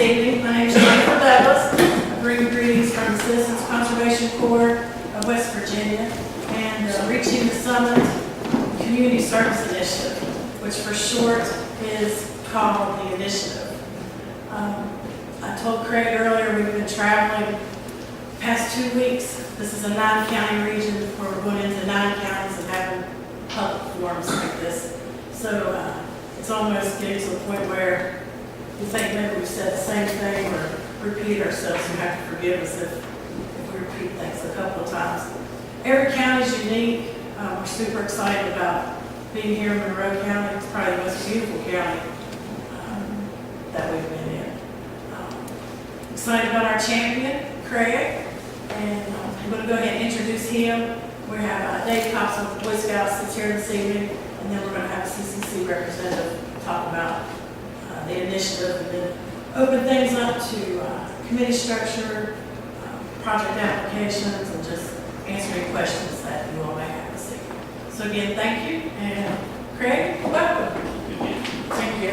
evening. My name is Jennifer Douglas. I bring greetings from the Citizens Conservation Corps of West Virginia and Reaching the Summit Community Service Initiative, which for short is called the initiative. I told Craig earlier we've been traveling past 2 weeks. This is a 9-county region where we're going into 9 counties and having public forums like this. So it's almost getting to the point where you think maybe we've said the same thing or repeated ourselves. You have to forgive us if we repeat things a couple of times. Every county is unique. We're super excited about being here in Monroe County. It's probably the most beautiful county that we've been in. Excited about our champion, Craig, and I'm going to go ahead and introduce him. We have Dave Cox with the Boy Scouts that's here this evening, and then we're going to have a CCC representative talk about the initiative, and then open things up to committee structure, project applications, and just answer any questions that you all may have this evening. So again, thank you, and Craig, welcome. Thank you.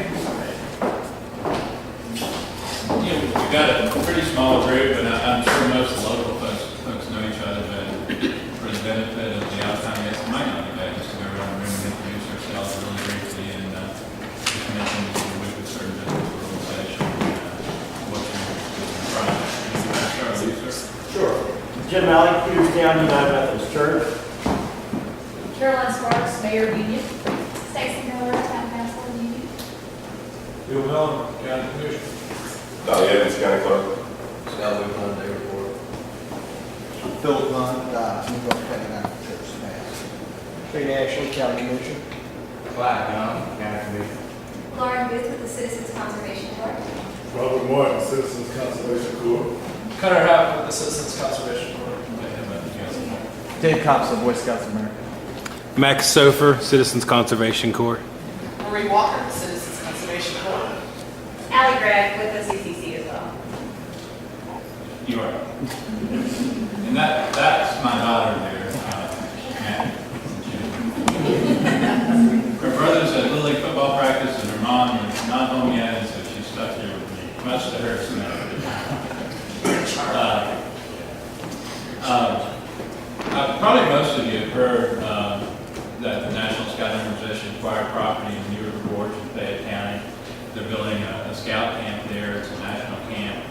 We've got a pretty small group, and I'm sure most of the local folks know each other, but for the benefit of the outside guests, it might not be bad just to go around the room and introduce ourselves really briefly and just mention that we're with a certain business organization, what you're interested in the project. Can you start with you, sir? Sure. Jim Malley, Peters County United Methodist Church. Caroline Sparks, Mayor Union. Stacy Miller, Town Council Union. Bill Miller, County Commissioner. Dolly Evans, County Clerk. Scott Whitman, Day Report. Philip Lund, New York County Church staff. Shane Ashley, County Commission. Clyde Young, County Commissioner. Lauren Booth with the Citizens Conservation Corps. Robert Martin, Citizens Conservation Corps. Cutter Houck with the Citizens Conservation Corps. Dave Cops of Boy Scouts of America. Max Sofer, Citizens Conservation Corps. Marie Walker, Citizens Conservation Corps. Allie Gregg with the CCC as well. You are. And that's my daughter there, Matt. Her brother's at Little League football practice, and her mom is not home yet, and so she's stuck here with me, much to her smell. Probably most of you have heard that the National Scout Organization acquired property in New River Gorge in Fayette County. They're building a scout camp there. It's a national camp.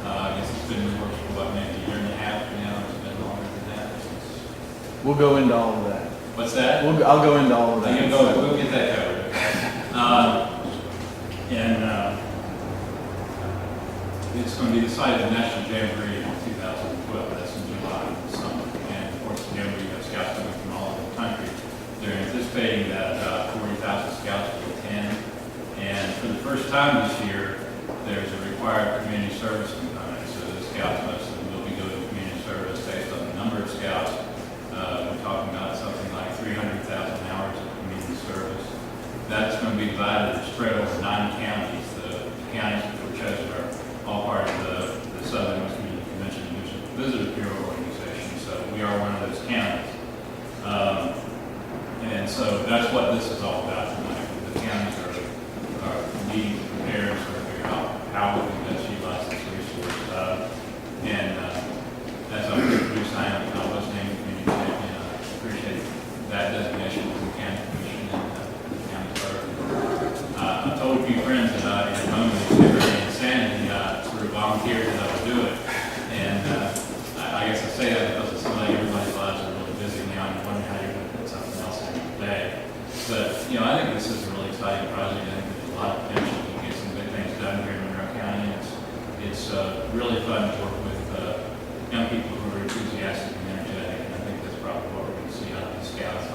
I guess it's been in the works for what, maybe a year and a half now. It's been longer than that. We'll go into all of that. What's that? I'll go into all of that. We'll get that covered. It's going to be the site of the National Jamboree in 2012. That's in July in the summer. And of course, the Jamboree has scouts coming from all over the country. They're anticipating that 40,000 scouts will attend. And for the first time this year, there's a required community service component. So the scouts, most of them will be doing community service based on the number of scouts. We're talking about something like 300,000 hours of community service. That's going to be divided or spread over 9 counties. The counties that were chosen are all part of the Southern West Community Convention and Visitors Bureau organization. So we are one of those counties. And so that's what this is all about tonight. The counties are needing to prepare and sort of figure out how we can best utilize this resource. As I'm introduced, I was named community champion. I appreciate that designation from the county commission and the county clerk. I told a few friends that in a moment of insanity, sort of volunteered that I would do it. And I guess I say that because it seems like everybody's lives are really busy now, and you wonder how you're going to put something else in your day. But I think this is a really exciting project. I think there's a lot of potential to get some big things done here in Monroe County. It's really fun to work with young people who are enthusiastic and energetic, and I think that's probably what we're going to see out of the Scouts.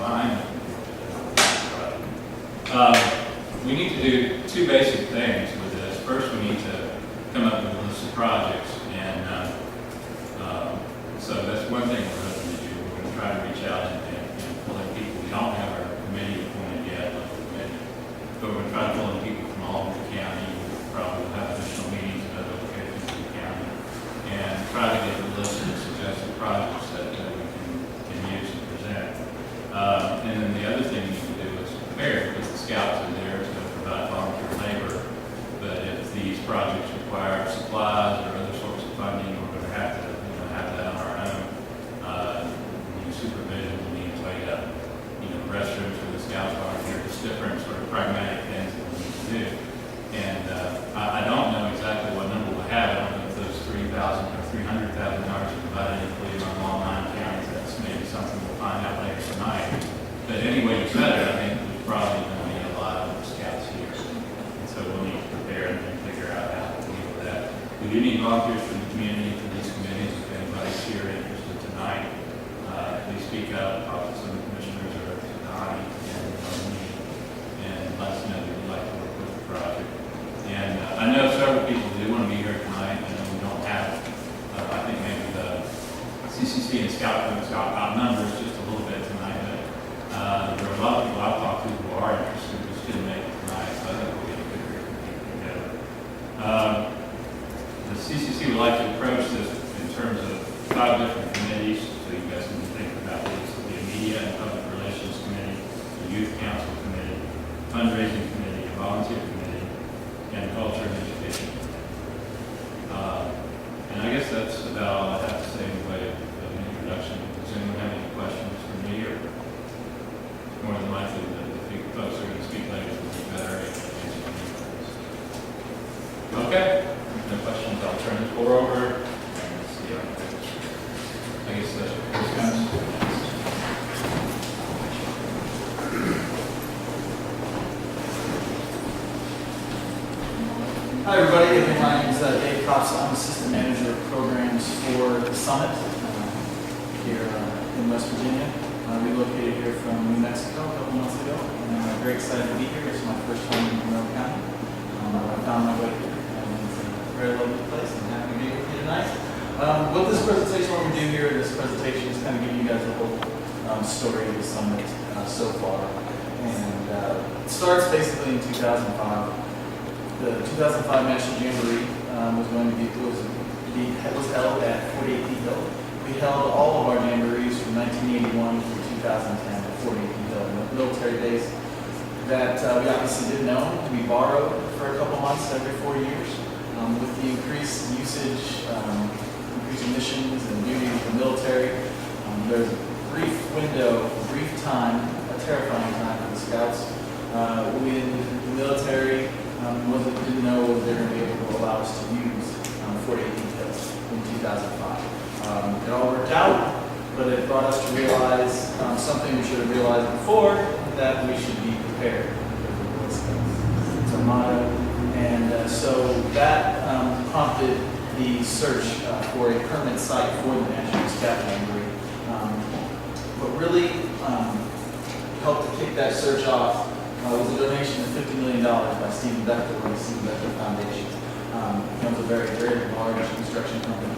We need to do 2 basic things with this. First, we need to come up with a list of projects, and so that's one thing we're hoping to do. We're going to try to reach out and pull in people. We don't have our committee appointed yet, local committee, but we're going to try to pull in people from all over the county. We'll probably have additional meetings in other locations in the county, and try to get a list of suggested projects that we can use and present. And then the other thing we need to do is prepare, because the scouts are there to provide volunteer labor. But if these projects require supplies or other sorts of funding, we're going to have to, have that on our own. Need supervision, we need to wait up, restrooms for the scouts volunteer, just different sort of pragmatic things that we need to do. And I don't know exactly what number we'll have. I don't know if those 3,000 or $300,000 are divided equally among all 9 counties. That's maybe something we'll find out later tonight. But anyway, it's better. I think there's probably going to be a lot of scouts here. And so we'll need to prepare and figure out how to deal with that. We do need volunteers from the community for these committees. If anybody's here interested tonight, please speak up, talk to some of the commissioners or to Donnie and let us know that you'd like to work with the project. And I know several people do want to be here tonight. I know we don't have, I think maybe the CCC and Scout folks outnumbers just a little bit tonight, but there are a lot of people I've talked to who are interested who just didn't make it tonight, so I think we'll get a good group of people together. The CCC would like to approach this in terms of 5 different committees, so you guys can think about these. The Media and Public Relations Committee, the Youth Council Committee, Fundraising Committee, a Volunteer Committee, and Culture and Education. And I guess that's about all I have to say in the way of an introduction. Does anyone have any questions for me, or more than likely the folks who are going to speak later will be better at answering any questions? Okay, no questions. I'll turn the floor over and see. I guess that's Hi everybody, again, my name is Dave Cox. I'm Assistant Manager of Programs for the Summit here in West Virginia. Relocated here from New Mexico a couple months ago, and I'm very excited to be here. It's my first time in Monroe County. I found my way here, and it's a very lovely place. I'm happy to be with you tonight. What this presentation, what we do here in this presentation is kind of give you guys the whole story of the Summit so far. And it starts basically in 2005. The 2005 National Jamboree was held at 48 Hill. We held all of our jamborees from 1981 through 2010 at 48 Hill, a military base that we obviously didn't own. We borrowed for a couple months every 4 years. With the increased usage, increased missions and duties of the military, there's a brief window, a brief time, a terrifying time for the scouts. When the military didn't know they were going to be able to allow us to use 48 details in 2005. It all worked out, but it brought us to realize something we should have realized before, that we should be prepared. It's our motto. And so that prompted the search for a permanent site for the National Scout Jamboree. What really helped to kick that search off was a donation of $50 million by Stephen Bechtel of the Stephen Bechtel Foundation. He owns a very, very large construction company.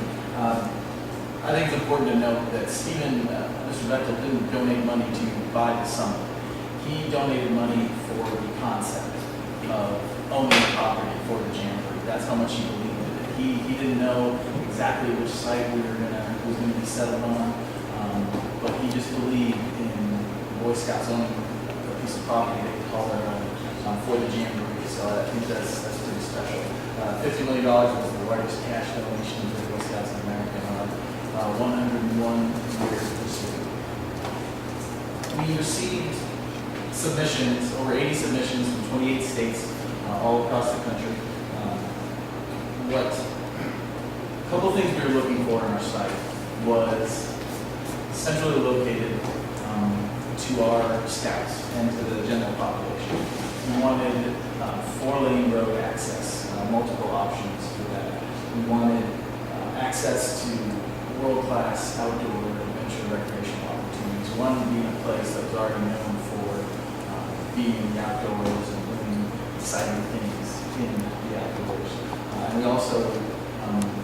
I think it's important to note that Mr. Bechtel didn't donate money to buy the summit. He donated money for the concept of owning the property for the Jamboree. That's how much he believed in it. He didn't know exactly which site was going to be settled on, but he just believed in Boy Scouts owning a piece of property they could call their own for the Jamboree. So I think that's pretty special. $50 million was the largest cash donation to the Boy Scouts in America in 101 years of history. We received submissions, over 80 submissions from 28 states all across the country. A couple of things we were looking for on our site was centrally located to our scouts and to the general population. We wanted 4-lane road access, multiple options for that. We wanted access to world-class outdoor adventure recreational opportunities. We wanted to be in a place that was already known for being in the outdoors and doing exciting things in the outdoors. And we also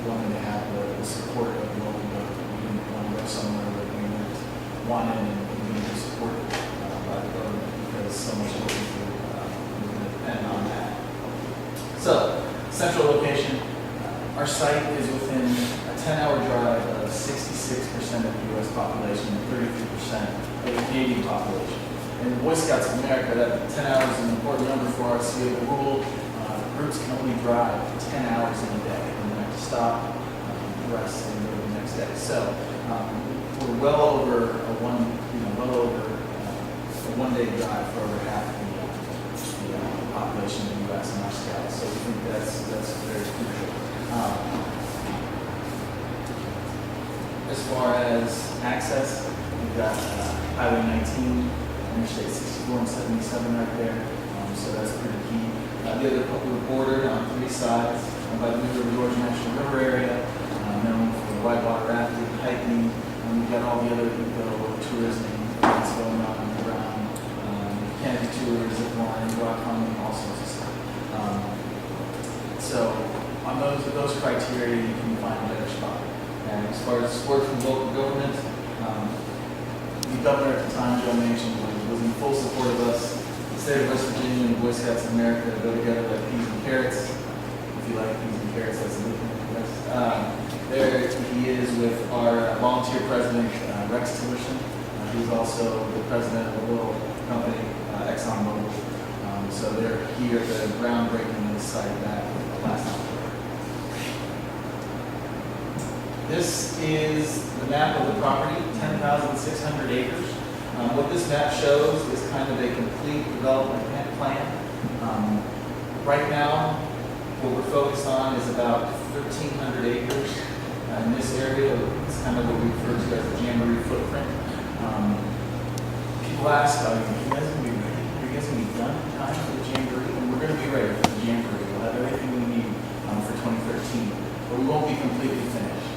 wanted to have the support of the local government. We didn't want to go somewhere where we weren't wanted and being supported by the government, because so much of what we do is going to depend on that. So, central location. Our site is within a 10-hour drive of 66% of the U.S. population and 33% of the Canadian population. In Boy Scouts of America, that 10 hours is an important number for us. We have a rule, groups can only drive 10 hours in a day, and then have to stop, rest, and go to the next day. So we're well over a one-day drive for over half the population in the U.S. in our scouts. So we think that's very crucial. As far as access, we've got Highway 19, Interstate 64 and 77 right there. So that's pretty key. The other we're bordered on 3 sides by the New River Gorge National River area, known for whitewater rafting, hiking. We've got all the other tourism events going on around, canopy tours, zip line, rock climbing, all sorts of stuff. So on those criteria, you can find a better spot. And as far as support from local government, the governor at the time, Joe Manchin, was in full support of us. The state of West Virginia and the Boy Scouts of America go together like peas and carrots. If you like peas and carrots, that's a good thing. There he is with our volunteer president, Rex Tillerson. He's also the president of a little company, ExxonMobil. So they're here at the groundbreaking of the site back last October. This is the map of the property, 10,600 acres. What this map shows is kind of a complete development plan. Right now, what we're focused on is about 1,300 acres in this area. It's kind of what we refer to as the Jamboree footprint. People ask, are you guys going to be ready? Are you guys going to be done in time for the Jamboree? And we're going to be ready for the Jamboree. We'll have everything we need for 2013, but we won't be completely finished.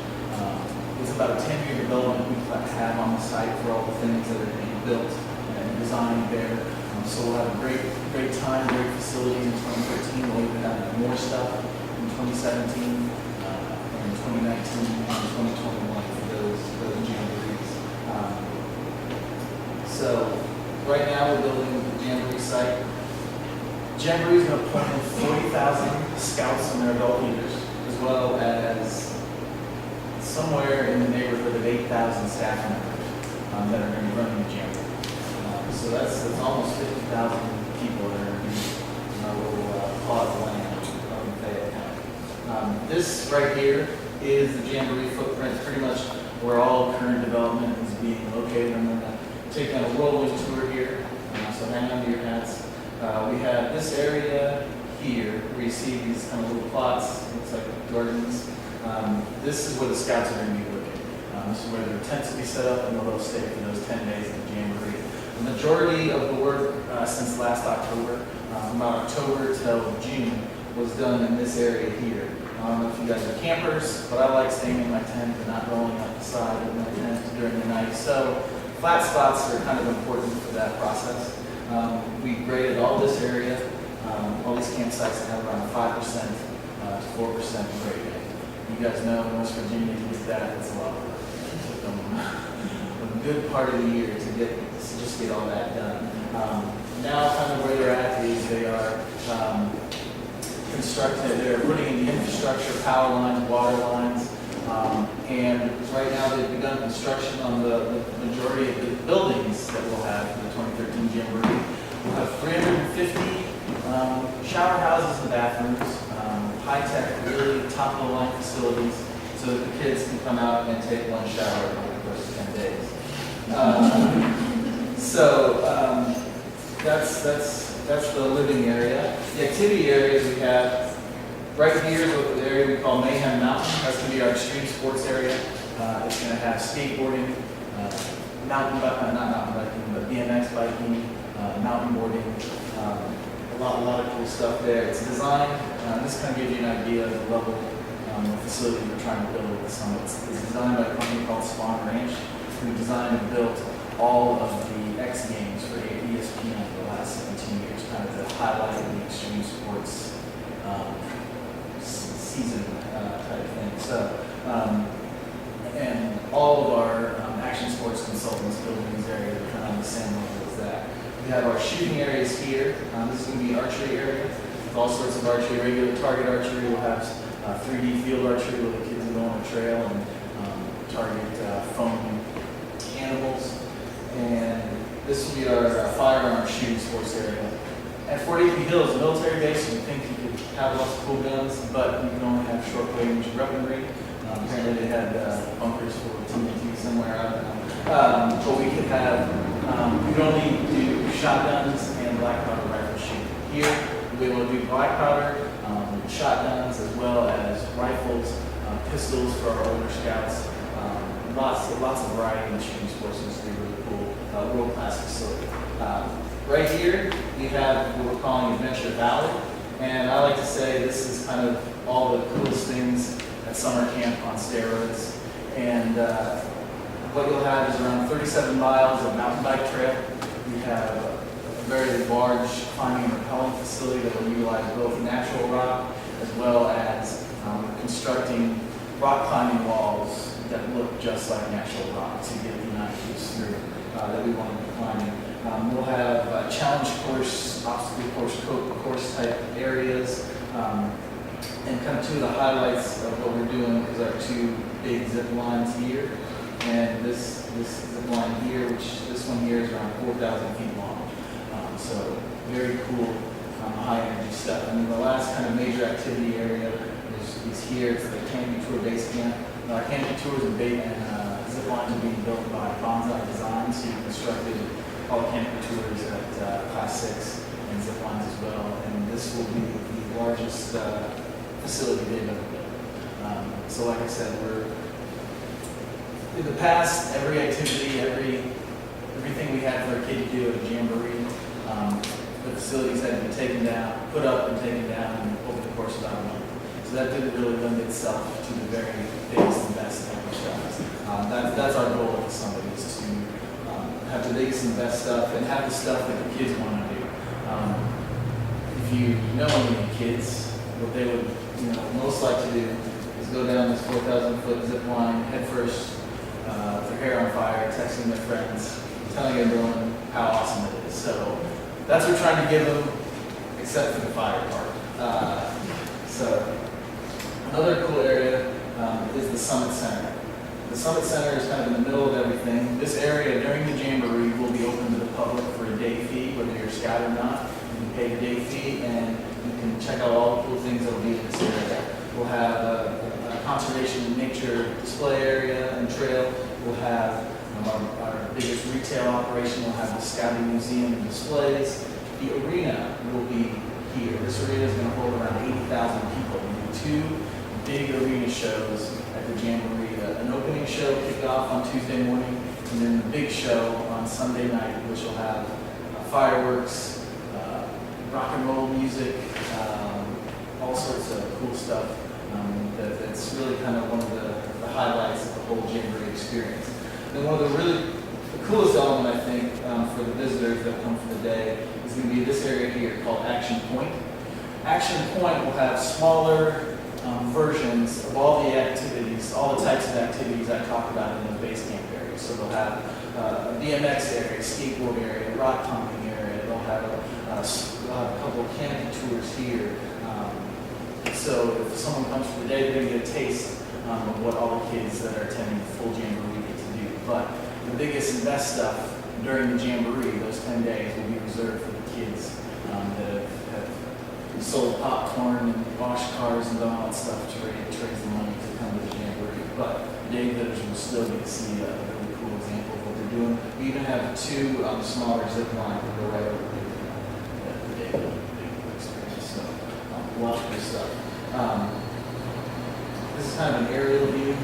It's about a 10-year development we have on the site for all the things that are being built and designed there. So we'll have a great time, great facility in 2013. We'll even have more stuff in 2017, and 2019, and 2021 for those jamborees. So right now we're building the Jamboree site. Jamboree is going to point in 40,000 scouts and their adult leaders, as well as somewhere in the neighborhood of 8,000 staff members that are going to be running the Jamboree. So that's almost 50,000 people that are going to be in our little plot of land up in Fayette County. This right here is the Jamboree footprint, pretty much where all current development is being located. I'm going to take on a rolling tour here, so hang on to your hats. We have this area here where you see these kind of little plots, looks like gardens. This is where the scouts are going to be living. This is where their tents will be set up and they'll stay for those 10 days of the Jamboree. The majority of the work since last October, from about October till June, was done in this area here. I don't know if you guys are campers, but I like staying in my tent and not rolling up the side of my tent during the night. So flat spots are kind of important for that process. We graded all this area, all these campsites have around 5% to 4% grade. You guys know in West Virginia to get that, it's a lot of work. A good part of the year to just get all that done. Now kind of where they're at is they are constructing, they're putting in the infrastructure, power lines, water lines, and right now they've begun construction on the majority of the buildings that we'll have for the 2013 Jamboree. We'll have 350 shower houses and bathrooms, high-tech, really top-of-the-line facilities, so that the kids can come out and take one shower over the course of 10 days. That's the living area. The activity areas we have right here is what the area we call Mayhem Mountain. That's going to be our extreme sports area. It's going to have skateboarding, not mountain biking, but BMX biking, mountain boarding, a lot of cool stuff there. It's designed. This kind of gives you an idea of the level of facility we're trying to build at the summit. It's designed by a company called Spawn Ranch, who designed and built all of the X Games for ESPN for the last 17 years, kind of the highlight of the extreme sports season type thing. So, and all of our action sports consultants built in these areas are kind of on the same level as that. We have our shooting areas here. This is going to be archery area with all sorts of archery, regular target archery. We'll have 3D field archery where the kids will go on a trail and target foam animals. And this will be our firearm shooting sports area. At Fort Hills, a military base, we think you could have lots of cool guns, but you can only have short-range weaponry. Apparently they had bunkers for TNT somewhere, I don't know. But we could have, we could only do shotguns and black powder rifle shooting. Here, we'll be able to do black powder, shotguns, as well as rifles, pistols for our older scouts. Lots of variety in the shooting sports. It's a really cool, world-class facility. Right here, we have what we're calling Adventure Valley, and I like to say this is kind of all the coolest things at summer camp on steroids. And what you'll have is around 37 miles of mountain bike trail. We have a very large climbing and rappelling facility that will utilize both natural rock as well as constructing rock climbing walls that look just like natural rock to get the amount of use through that we want to be climbing. We'll have challenge course, obstacle course type areas, and kind of two of the highlights of what we're doing is our two big zip lines here, and this zip line here, which this one here is around 4,000 feet long. So very cool, high energy stuff. And then the last kind of major activity area is here. It's the Canopy Tour Base Camp. Canopy Tours and zip lines are being built by Bonsai Design, so you constructed all the Canopy Tours at Class 6 and zip lines as well. And this will be the largest facility they've ever built. So like I said, we're in the past, every activity, everything we had for a kid to do at a jamboree, the facilities had been taken down, put up and taken down over the course of about a month. So that didn't really lend itself to the very biggest and best type of stuff. That's our goal with somebody, is to have the biggest and best stuff and have the stuff that the kids want to do. If you know any kids, what they would most like to do is go down this 4,000-foot zip line head first, with their hair on fire, texting their friends, telling everyone how awesome it is. So that's what we're trying to give them, except for the fire part. So another cool area is the Summit Center. The Summit Center is kind of in the middle of everything. This area during the Jamboree will be open to the public for a day fee, whether you're a scout or not. You can pay a day fee and you can check out all the cool things that will be in this area. We'll have a conservation and nature display area and trail. We'll have our biggest retail operation. We'll have the Scouting Museum and displays. The arena will be here. This arena is going to hold around 80,000 people. We do two big arena shows at the Jamboree. An opening show kicked off on Tuesday morning, and then the big show on Sunday night, which will have fireworks, rock and roll music, all sorts of cool stuff. That's really kind of one of the highlights of the whole Jamboree experience. And one of the coolest element, I think, for the visitors that come for the day is going to be this area here called Action Point. Action Point will have smaller versions of all the activities, all the types of activities I talked about in the base camp area. So they'll have a BMX area, skateboard area, rock climbing area. They'll have a couple of canopy tours here. So if someone comes for the day, they're going to get a taste of what all the kids that are attending the full Jamboree get to do. But the biggest and best stuff during the Jamboree, those 10 days, will be reserved for the kids that have sold popcorn and washed cars and done all that stuff to raise the money to come to the Jamboree. But day visitors will still get to see a really cool example of what they're doing. We even have two smaller zip lines that go right over the day experience. So lots of good stuff. This is kind of an aerial view.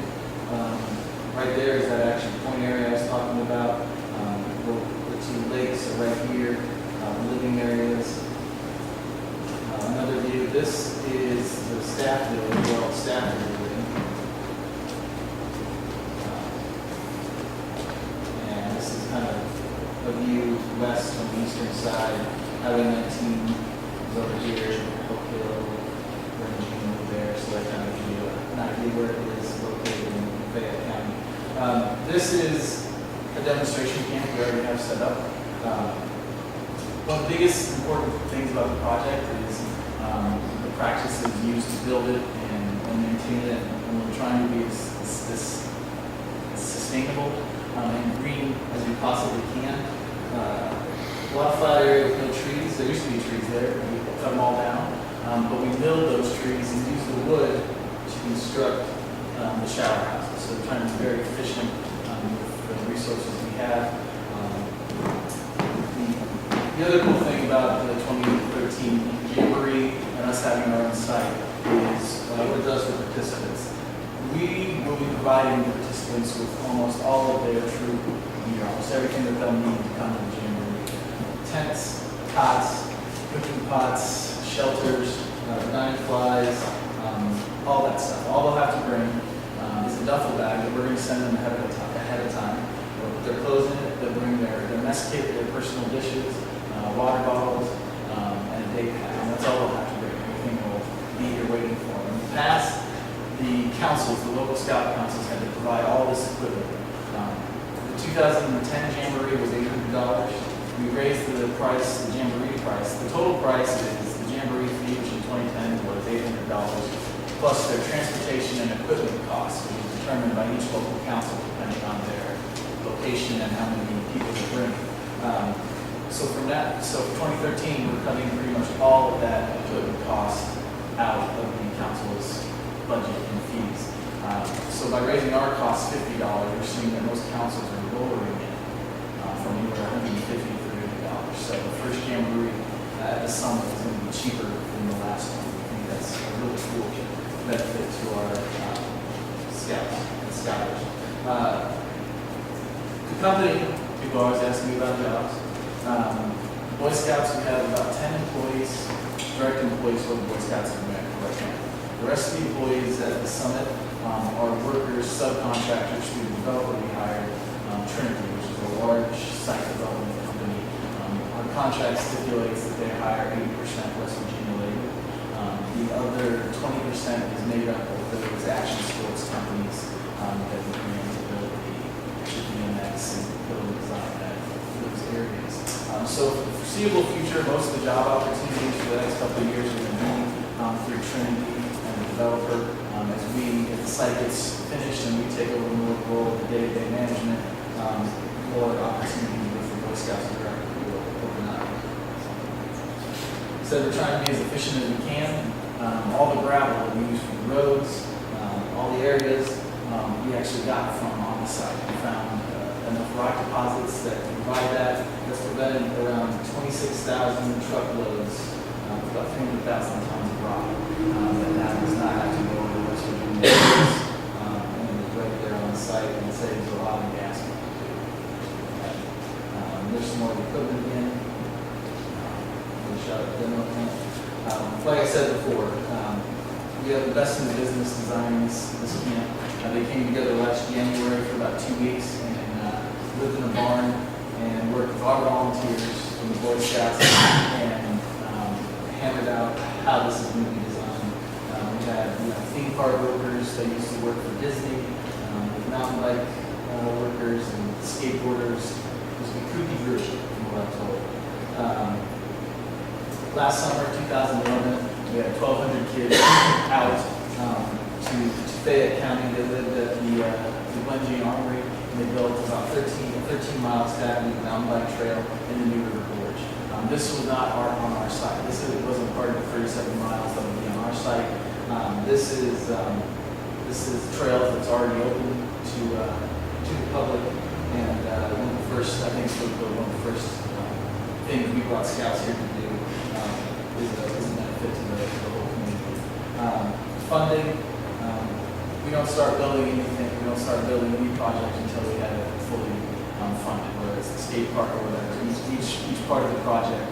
Right there is that Action Point area I was talking about. The two lakes are right here, living areas. Another view, this is the staff building, well, staff building. And this is kind of a view west from the eastern side. Highway 19 is over here, Oak Hill, Rangine over there, so that kind of gives you an idea where it is located in Fayette County. This is a demonstration camp we already have set up. One of the biggest important things about the project is the practices used to build it and maintain it, and what we're trying to be is sustainable and green as we possibly can. A lot of flat area with no trees. There used to be trees there, but we cut them all down. but we milled those trees and used the wood to construct the shower houses. So we're trying to be very efficient with the resources we have. The other cool thing about the 2013 Jamboree and us having our own site is what it does for participants. We will be providing the participants with almost all of their true gear, almost everything that they'll need to come to the Jamboree. Tents, cots, cooking pots, shelters, dining flies, all that stuff. All they'll have to bring is a duffel bag that we're going to send them ahead of time. They'll put their clothes in it, they'll bring their mess kit, their personal dishes, water bottles, and a day pack. And that's all they'll have to bring. Everything will be here waiting for them. In the past, the councils, the local scout councils, had to provide all this equipment. The 2010 Jamboree was $800. We raised the price, the Jamboree price. The total price is the Jamboree fee, which in 2010 was $800, plus their transportation and equipment costs, which is determined by each local council depending on their location and how many people they bring. So for 2013, we're cutting pretty much all of that equipment cost out of the council's budget and fees. So by raising our costs $50, we're seeing that most councils are lowering it from anywhere $150 to $300. So the first Jamboree at the summit is going to be cheaper than the last one. I think that's a really cool benefit to our scouts and scouters. The company, people always ask me about jobs. Boy Scouts, we have about 10 employees, direct employees for the Boy Scouts of America right now. The rest of the employees at the summit are workers, subcontractors through the developer we hired, Trinity, which is a large site development company. Our contract stipulates that they hire 80% West Virginia labor. The other 20% is made up of those action sports companies that we bring in to build the BMX and building design at those areas. So for the foreseeable future, most of the job opportunities for the next couple of years are going to be through Trinity and the developer. As the site gets finished and we take over more role of the day-to-day management, more opportunities with the Boy Scouts and Director will open up. So we're trying to be as efficient as we can. All the gravel that we use for the roads, all the areas, we actually got from on the site. We found enough rock deposits that provide that. That's prevented around 26,000 truckloads, about 300,000 tons of rock. And that does not have to go over the West Virginia areas. And it's right there on the site and it saves a lot of gas. There's some more equipment again. We'll show it demo again. Like I said before, we have the best in the business designing this camp. They came together last January for about 2 weeks and lived in a barn and worked with our volunteers from the Boy Scouts and hammered out how this is going to be designed. We had theme park workers that used to work for Disney, mountain bike workers and skateboarders. It was a kooky group from what I'm told. Last summer, 2011, we had 1,200 kids out to Fayette County. They lived at the Glenjane Armory, and they built about 13 miles that mountain bike trail in the New River Gorge. This was not on our site. This wasn't part of the 37 miles that would be on our site. This is trails that's already open to the public, and one of the first, I think, one of the first things we brought scouts here to do is a benefit to the whole community. Funding, we don't start building anything, we don't start building any project until we have it fully funded, whether it's the skate park or whatever. Each part of the project,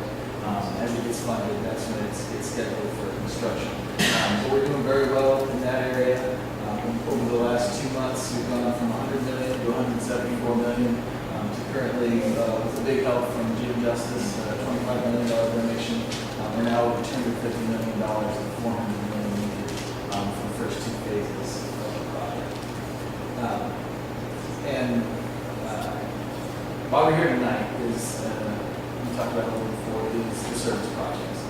as it gets funded, that's when it's scheduled for construction. So we're doing very well in that area. Over the last 2 months, we've gone from $100 million to $174 million to currently, with a big help from Jim Justice, $25 million donation. We're now over $250 million and $400 million needed for the first 2 phases of the project. Why we're here tonight is, we talked about it a little before, is the service projects.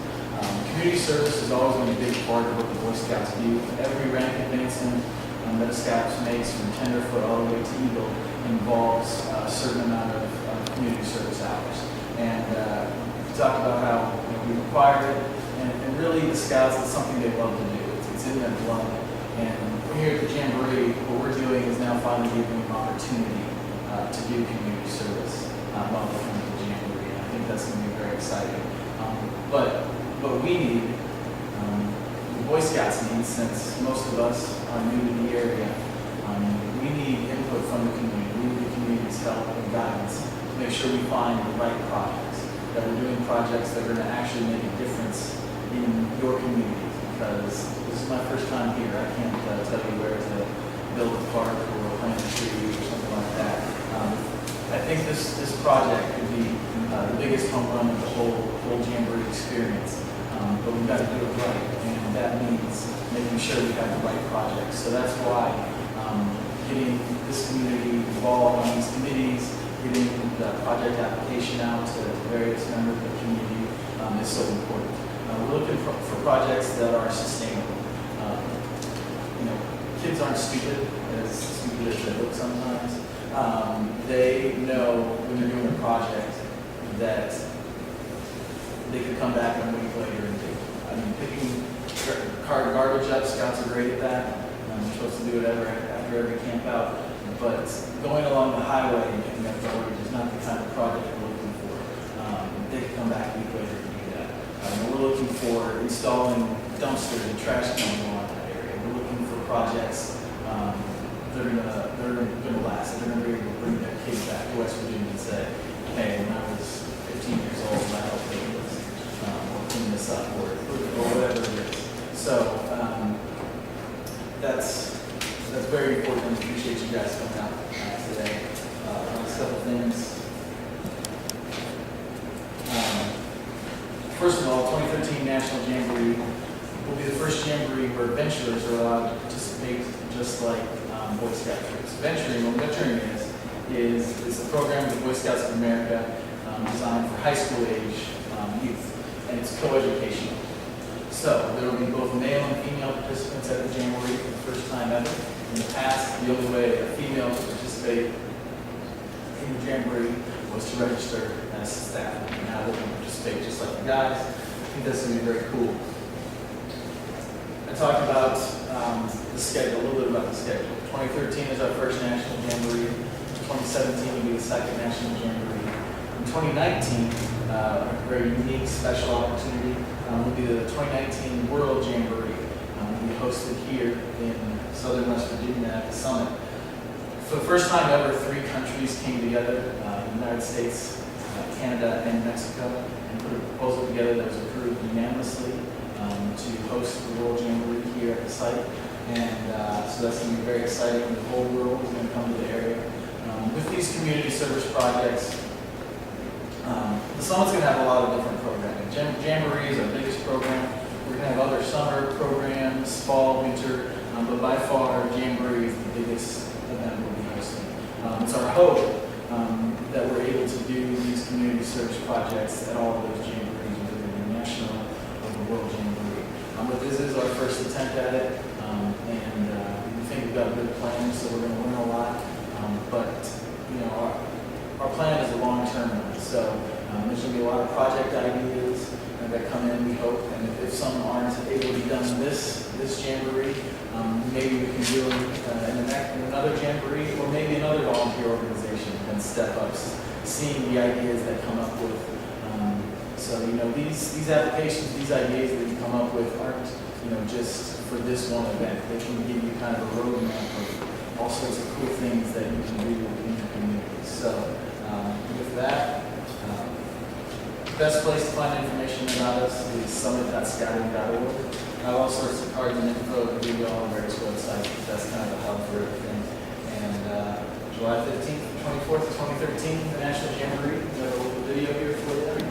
Community service is always going to be a big part of what the Boy Scouts do. Every rank advancement that a Scout makes from tenderfoot all the way to Eagle involves a certain amount of community service hours. And we talked about how we require it, and really, the Scouts, it's something they love to do. It's in their blood. And here at the Jamboree, what we're doing is now finally giving them an opportunity to do community service while they're coming to the Jamboree. And I think that's going to be very exciting. But we need, the Boy Scouts need, since most of us are new to the area, we need input from the community. We need the community's help and guidance to make sure we find the right projects, that we're doing projects that are going to actually make a difference in your community. Because this is my first time here. I can't tell you where to build a park or plant a tree or something like that. I think this project could be the biggest home run of the whole Jamboree experience. But we've got to do it right, and that means making sure we have the right projects. So that's why getting this community involved on these committees, getting the project application out to various members of the community is so important. We're looking for projects that are sustainable. Kids aren't stupid as they look sometimes. They know when they're doing a project that they could come back a week later and do. I mean, picking garbage up, Scouts are great at that. You're supposed to do it after every camp out. But going along the highway and picking up garbage is not the kind of project we're looking for. They could come back a week later and do that. We're looking for installing dumpsters and trash cans along that area. We're looking for projects that are gonna last. That are gonna be able to bring their kids back to West Virginia and say, hey, when I was 15 years old, I helped make this, or clean this up, or whatever it is. So that's very important. I appreciate you guys coming out today. A couple things. First of all, 2013 National Jamboree will be the first Jamboree where venturers are allowed to participate just like Boy Scout troops. What venturing is it's a program of the Boy Scouts of America designed for high school age youth, and it's co-educational. So there will be both male and female participants at the Jamboree for the first time ever. In the past, the only way a female could participate in the Jamboree was to register as staff. Now they can participate just like the guys. I think that's going to be very cool. I talked about the schedule, a little bit about the schedule. 2013 is our first National Jamboree. 2017 will be the second National Jamboree. In 2019, a very unique, special opportunity will be the 2019 World Jamboree. Will be hosted here in southern West Virginia at the summit. For the first time ever, 3 countries came together, the United States, Canada, and Mexico, and put a proposal together that was approved unanimously to host the World Jamboree here at the site. And so that's going to be very exciting. The whole world is going to come to the area. With these community service projects, the summit's going to have a lot of different programming. Jamboree is our biggest program. We're going to have other summer programs, fall, winter, but by far, Jamboree is the biggest event we'll be hosting. It's our hope that we're able to do these community service projects at all of those Jamborees, whether it be national or the World Jamboree. But this is our first attempt at it, and we think we've got a good plan, so we're going to learn a lot. But our plan is a long-term one, so there's going to be a lot of project ideas that come in, we hope, and if some aren't able to be done in this Jamboree, maybe we can do it in another Jamboree, or maybe another volunteer organization can step up, seeing the ideas that come up with. So these applications, these ideas that you come up with aren't just for this one event. They can give you kind of a roadmap of all sorts of cool things that you can do in your community. So with that, the best place to find information about us is summit.scouting.org. I have all sorts of cards and info to give you all on various websites. That's kind of the hub for everything. And July 15th, 24th, 2013, the National Jamboree. We have a little video here for you.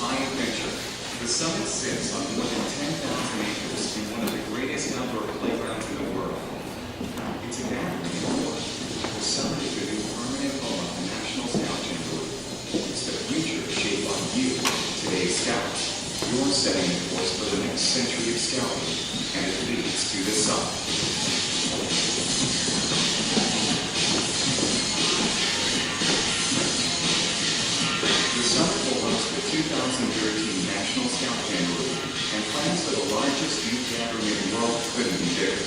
high adventure. The summit sits on more than 10,000 acres in one of the greatest outdoor playgrounds in the world. It's an acronym for the summit is the new permanent home of the National Scout Jamboree. It's the future shaped by you, today's scouts. You're setting the course for the next century of scouting, and it leads to the summit. The summit will host the 2013 National Scout Jamboree, and plans for the largest youth gathering in the world couldn't be bigger.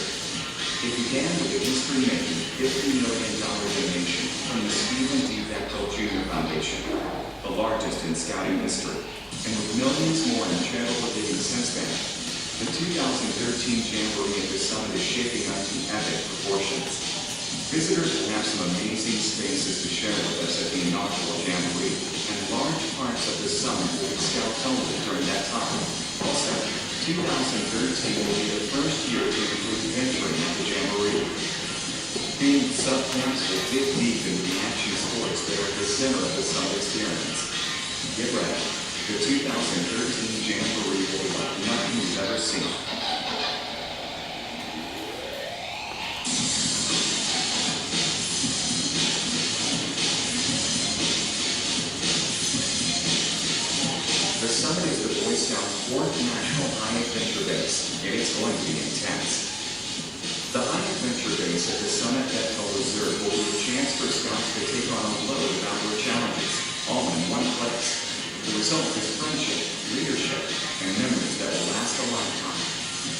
It began with a history-making $50 million donation from the Stephen D. Bechtel Jr. Foundation, the largest in scouting history, and with millions more in charitable giving since then. The 2013 Jamboree at the summit is shaping up to epic proportions. Visitors will have some amazing spaces to share with us at the inaugural Jamboree, and large parts of the summit will be scout-only during that time. Also, 2013 will be the first year to include venturing at the Jamboree. Being subcamps will dig deep into the action sports that are at the center of the summit experience. Get ready. The 2013 Jamboree will be like nothing you've ever seen. The summit is the Boy Scouts' 4th national high adventure base, and it's going to be intense. The high adventure base at the Summit Bechtel Reserve will be a chance for Scouts to take on a load of outdoor challenges, all in one place. The result is friendship, leadership, and memories that will last a lifetime.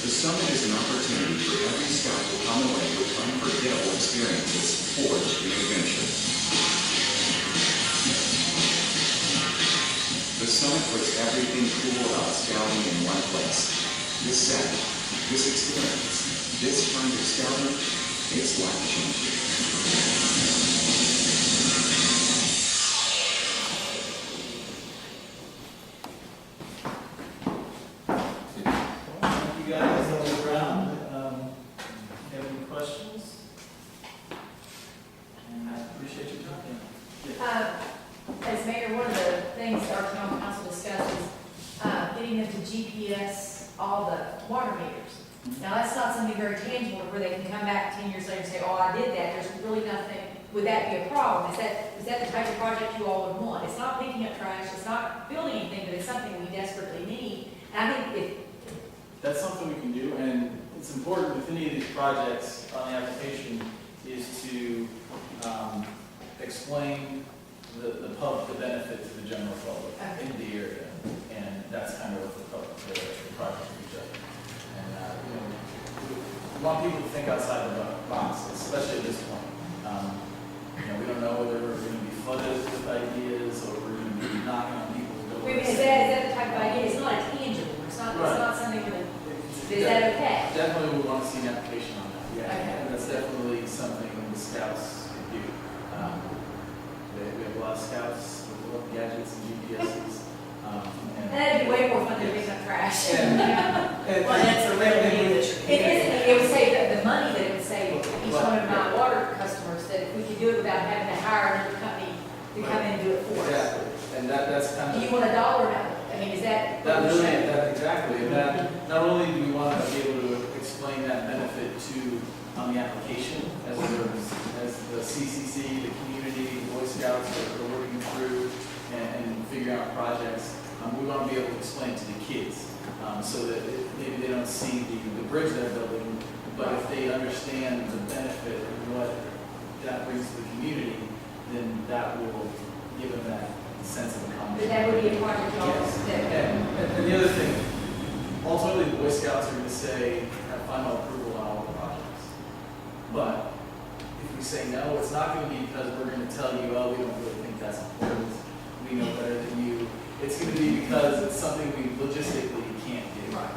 The summit is an opportunity for every Scout to come away with unforgettable experiences forged in adventure. The summit puts everything cool about scouting in one place. This setting, this experience, this kind of scouting, it's life-changing. You guys on the ground, have any questions? And I appreciate your time. As mayor, one of the things our town council discussed is getting them to GPS all the water meters. Now, that's not something very tangible where they can come back 10 years later and say, oh, I did that. There's really nothing. Would that be a problem? Is that the type of project you all would want? It's not picking up trash. It's not building anything, but it's something we desperately need. And I think That's something we can do, and it's important with any of these projects on the application is to explain the benefit to the general public in the area, and that's kind of what the project we do. And we want people to think outside the box, especially at this point. We don't know whether we're going to be flooded with ideas or we're going to be knocking on people's doors. is that the type of idea? It's not a tangible. It's not something really. Is that okay? Definitely, we want to see an application on that. Yeah, Okay. and that's definitely something the scouts can do. We have a lot of scouts with little gadgets and GPSs. And that'd be way more fun than picking up trash. Well, that's a real need that you're. It isn't, it would save the money that it would save each one of my water customers, that if we could do it without having to hire another company to come in and do it for us. Exactly, and that's kind Do of. you want $1 now? I mean, is that? That really, that exactly, and that, not only do we want to be able to explain that benefit to, on the application, as the CCC, the community, the Boy Scouts are working through and figuring out projects, we want to be able to explain to the kids, so that maybe they don't see the bridge they're building, but if they understand the benefit and what that brings to the community, then that will give them that sense of accomplishment. But that would be a project y'all. Yes. And the other thing, ultimately the Boy Scouts are going to say, have final approval on all the projects. But if we say no, it's not going to be because we're going to tell you, oh, we don't really think that's important. We know better than you. It's going to be because it's something we logistically can't do. Right.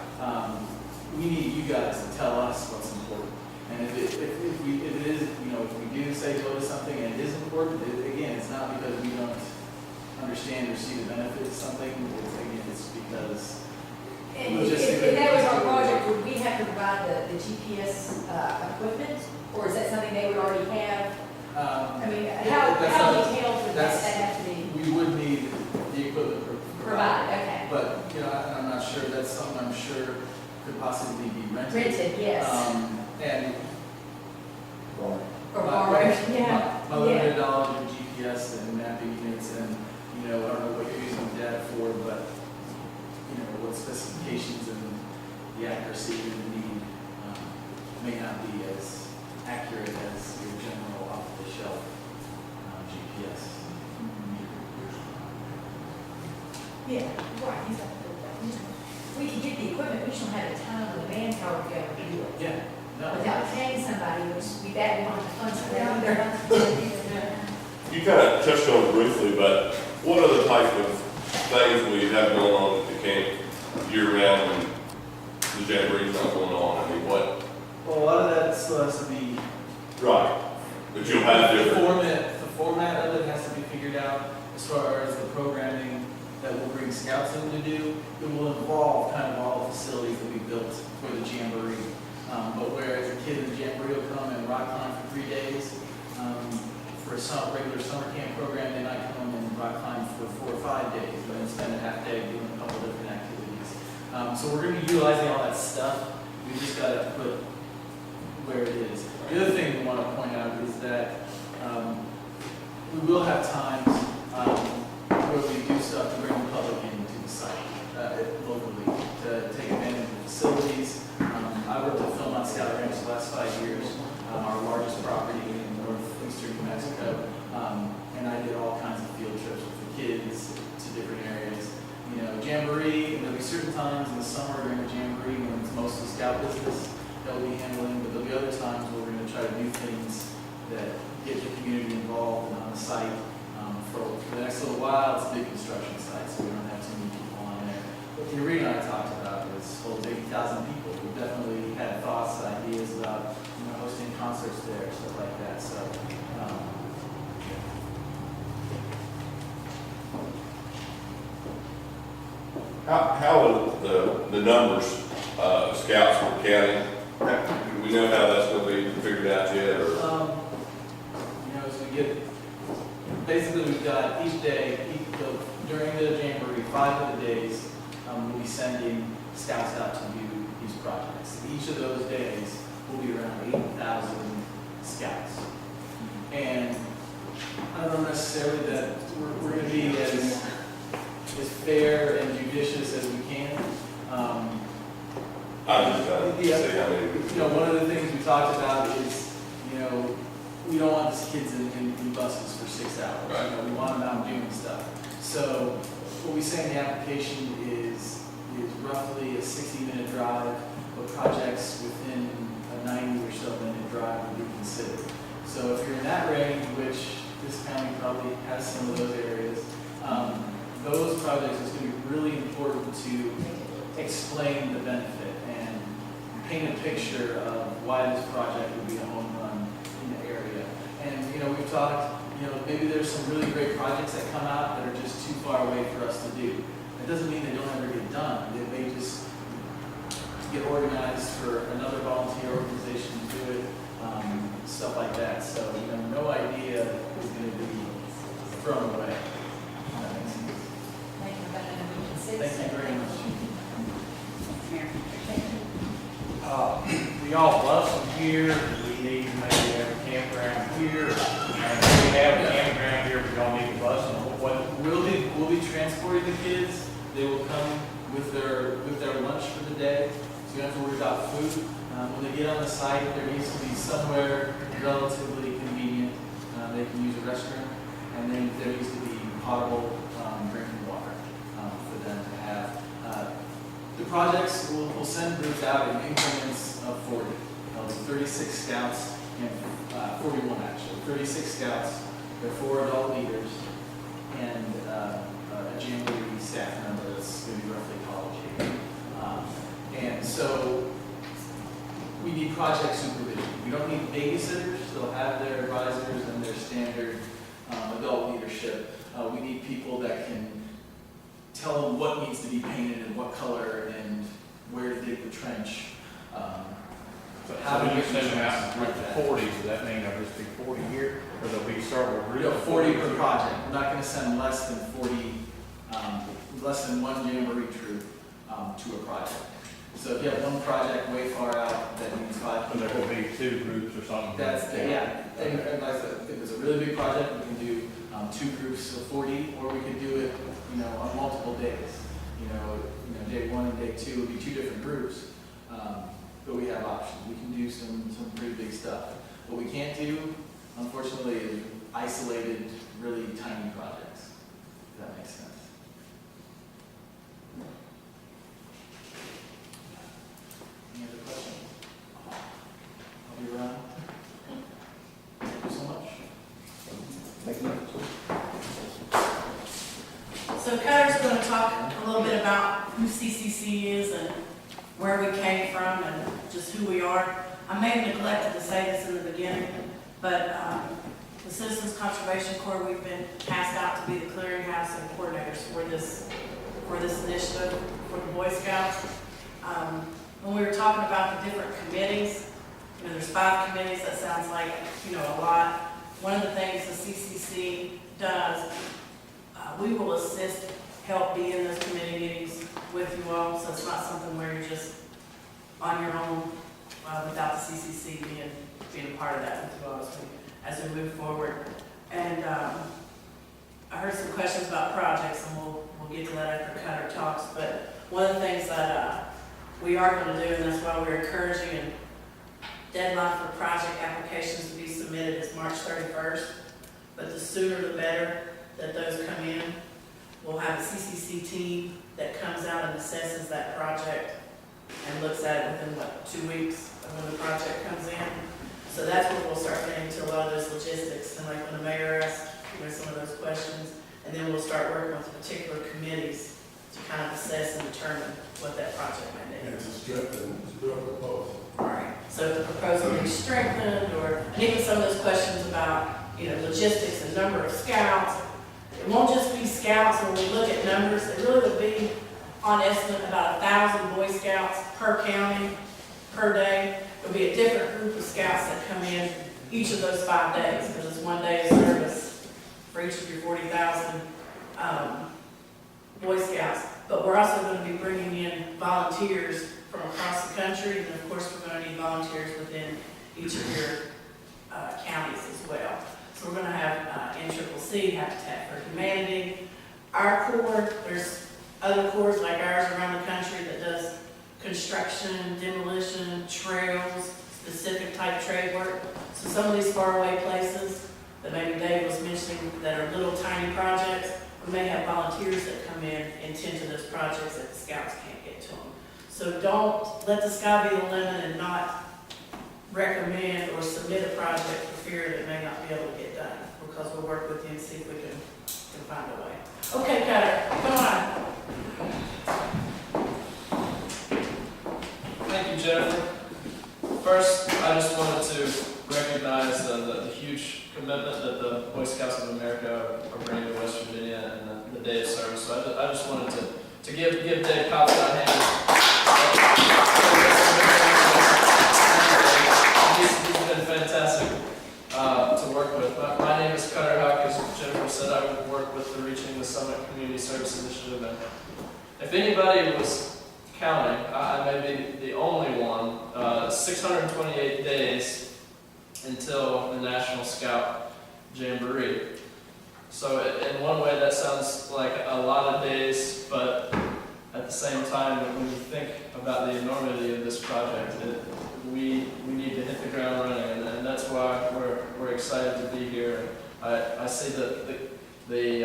We need you guys to tell us what's important. And if it is, if we do say go to something and it is important, again, it's not because we don't understand or see the benefit of something. It's because And if that was our project, would we have to provide the GPS equipment? Or is that something they would already have? I mean, how detailed would that have to be? We would need the equipment Provide, okay. But, you know, I'm not sure, that's something I'm sure could possibly be rented. Rented, yes. And. Or borrowed, yeah. My limited knowledge of GPS and mapping units and, you know, I don't know what you're using the data for, but, you know, what specifications and the accuracy you need may not be as accurate as your general off-the-shelf GPS. Yeah, right, he's got to do that. We can get the equipment, we just don't have the time or the manpower to go and do it. Yeah, no. Without paying somebody, which we that we don't have the funds for that either. You kind of touched on it briefly, but what other type of things will you have going on at the camp year round when the jamboree's not going on? I mean, what? Well, a lot of that still has to be. Right. But you'll have The different. format of it has to be figured out as far as the programming that we'll bring scouts in to do. It will involve kind of all the facilities that we built for the jamboree. But whereas a kid in the jamboree will come and rock climb for 3 days, for a regular summer camp program, they might come and rock climb for 4 or 5 days, and then spend a half day doing a couple different activities. So we're going to be utilizing all that stuff. We just got to put where it is. The other thing we want to point out is that we will have times where we do stuff to bring the public into the site locally to take advantage of the facilities. I worked at Philmont Scout Ranch the last 5 years, our largest property in northeastern New Mexico, and I did all kinds of field trips with the kids to different areas. You know, jamboree, and there'll be certain times in the summer during the jamboree when it's mostly scout business that we'll be handling, but there'll be other times where we're going to try to do things that get the community involved and on the site. For the next little while, it's a big construction site, so we don't have too many people on there. What the arena I talked about was holds 80,000 people. We've definitely had thoughts and ideas about, you know, hosting concerts there, stuff like that. So, How are the numbers of scouts for the county? Do we know how that's going to be figured out yet? Or? you know, as we get, basically we've got each day, during the jamboree, 5 of the days, we'll be sending scouts out to do these projects. Each of those days will be around 8,000 scouts. And I don't know necessarily that we're going to be as fair and judicious as we can. I'm just trying to Yeah. see how many. You know, one of the things we talked about is, you know, we don't want these kids in buses for 6 hours. Right. You know, we want them out doing stuff. So what we say in the application is roughly a 60-minute drive, but projects within a 90 or so minute drive would be considered. So if you're in that range, which this county probably has some of those areas, those projects is going to be really important to explain the benefit and paint a picture of why this project would be a home run in the area. And, you know, we've talked, you know, maybe there's some really great projects that come out that are just too far away for us to do. It doesn't mean they don't ever get done. They may just get organized for another volunteer organization to do it, stuff like that. So, you know, no idea is going to be thrown away. That makes sense. Thank you very much. We all bus them here, we need to maybe have a campground here, and if we have a campground here, we don't need to bus them. We'll be transporting the kids. They will come with their lunch for the day, so you don't have to worry about food. When they get on the site, there needs to be somewhere relatively convenient. They can use a restroom, and then there needs to be potable drinking water for them to have. The projects will send groups out in increments of 40. 36 scouts and 41 actually. 36 scouts, there are 4 adult leaders, and a jamboree staff member that's going to be roughly college age. And so we need project supervision. We don't need babysitters. They'll have their advisors and their standard adult leadership. We need people that can tell them what needs to be painted and what color and where to dig the trench. How do you send them out with 40? Does that mean there'll just be 40 here, or there'll be several You groups? know, 40 per project. We're not going to send less than 40 less than one jamboree troop to a project. So if you have one project way far out, that means 5 So there people. could be 2 groups or something. That's, yeah, and like I said, if it's a really big project, we can do 2 groups of 40, or we could do it, you know, on multiple days. You know, day 1 and day 2 would be 2 different groups, but we have options. We can do some pretty big stuff. What we can't do, unfortunately, is isolated, really tiny projects, if that makes sense. Any other questions? I'll be around. Thank you so much. Make notes. So Cutter's going to talk a little bit about who CCC is and where we came from and just who we are. I may have neglected to say this in the beginning, but the Citizens Conservation Corps, we've been tasked out to be the clearinghouse and coordinators for this initiative for the Boy Scouts. When we were talking about the different committees, you know, there's 5 committees. That sounds like, you know, a lot. One of the things the CCC does, we will assist, help be in those committee meetings with you all, so it's not something where you're just on your own without the CCC being a part of that with you all as we move forward. And I heard some questions about projects, and we'll get to that after Cutter talks, but one of the things that we are going to do, and that's why we're encouraging, and deadline for project applications to be submitted is March 31st, but the sooner the better that those come in. We'll have a CCC team that comes out and assesses that project and looks at it within, 2 weeks of when the project comes in. So that's when we'll start getting into a lot of those logistics, and like when the mayor asked, you know, some of those questions, and then we'll start working with particular committees to kind of assess and determine what that project might need. And to strengthen, to do a proposal. Right. So if the proposal needs strengthened, or and even some of those questions about, you know, logistics and number of scouts. It won't just be scouts. When we look at numbers, it really would be on estimate about 1,000 Boy Scouts per county per day. It'll be a different group of scouts that come in each of those 5 days, because it's 1 day of service for each of your 40,000 Boy Scouts. But we're also going to be bringing in volunteers from across the country, and of course we're going to need volunteers within each of your counties as well. So we're going to have NCCC, Habitat for Humanity, our Corps. There's other corps like ours around the country that does construction, demolition, trails, specific type trade work. So some of these faraway places that maybe Dave was mentioning that are little tiny projects, we may have volunteers that come in and tend to those projects that the scouts can't get to them. So don't let the sky be the limit and not recommend or submit a project for fear that it may not be able to get done, because we'll work with you and see if we can find a way. Okay, Cutter, come on. Thank you, Jennifer. First, I just wanted to recognize the huge commitment that the Boy Scouts of America are bringing to West Virginia and the day of service. So I just wanted to give Dave Cox a hand. He's been fantastic to work with. My name is Cutter Huck. As Jennifer said, I would work with the Reaching the Summit Community Service Initiative. And if anybody was counting, I may be the only one, 628 days until the National Scout Jamboree. So in one way that sounds like a lot of days, but at the same time, when you think about the enormity of this project, we need to hit the ground running, and that's why we're excited to be here. I see that the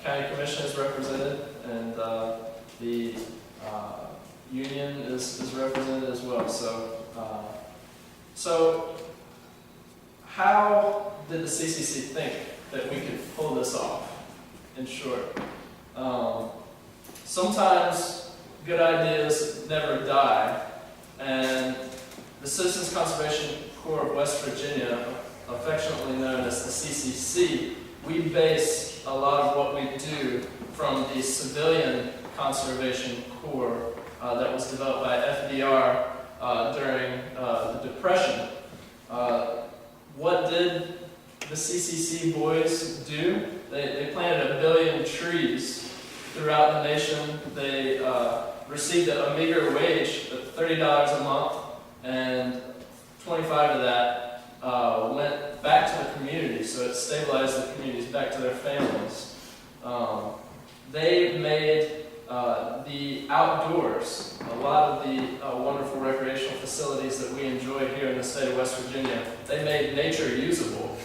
county commission is represented, and the union is represented as well. So how did the CCC think that we could pull this off? In short, sometimes good ideas never die, and the Citizens Conservation Corps of West Virginia, affectionately known as the CCC, we base a lot of what we do from the Civilian Conservation Corps that was developed by FDR during the Depression. What did the CCC boys do? They planted 1 billion trees throughout the nation. They received a meager wage of $30 a month, and 25 of that went back to the community, so it stabilized the communities back to their families. They made the outdoors, a lot of the wonderful recreational facilities that we enjoy here in the state of West Virginia, they made nature usable.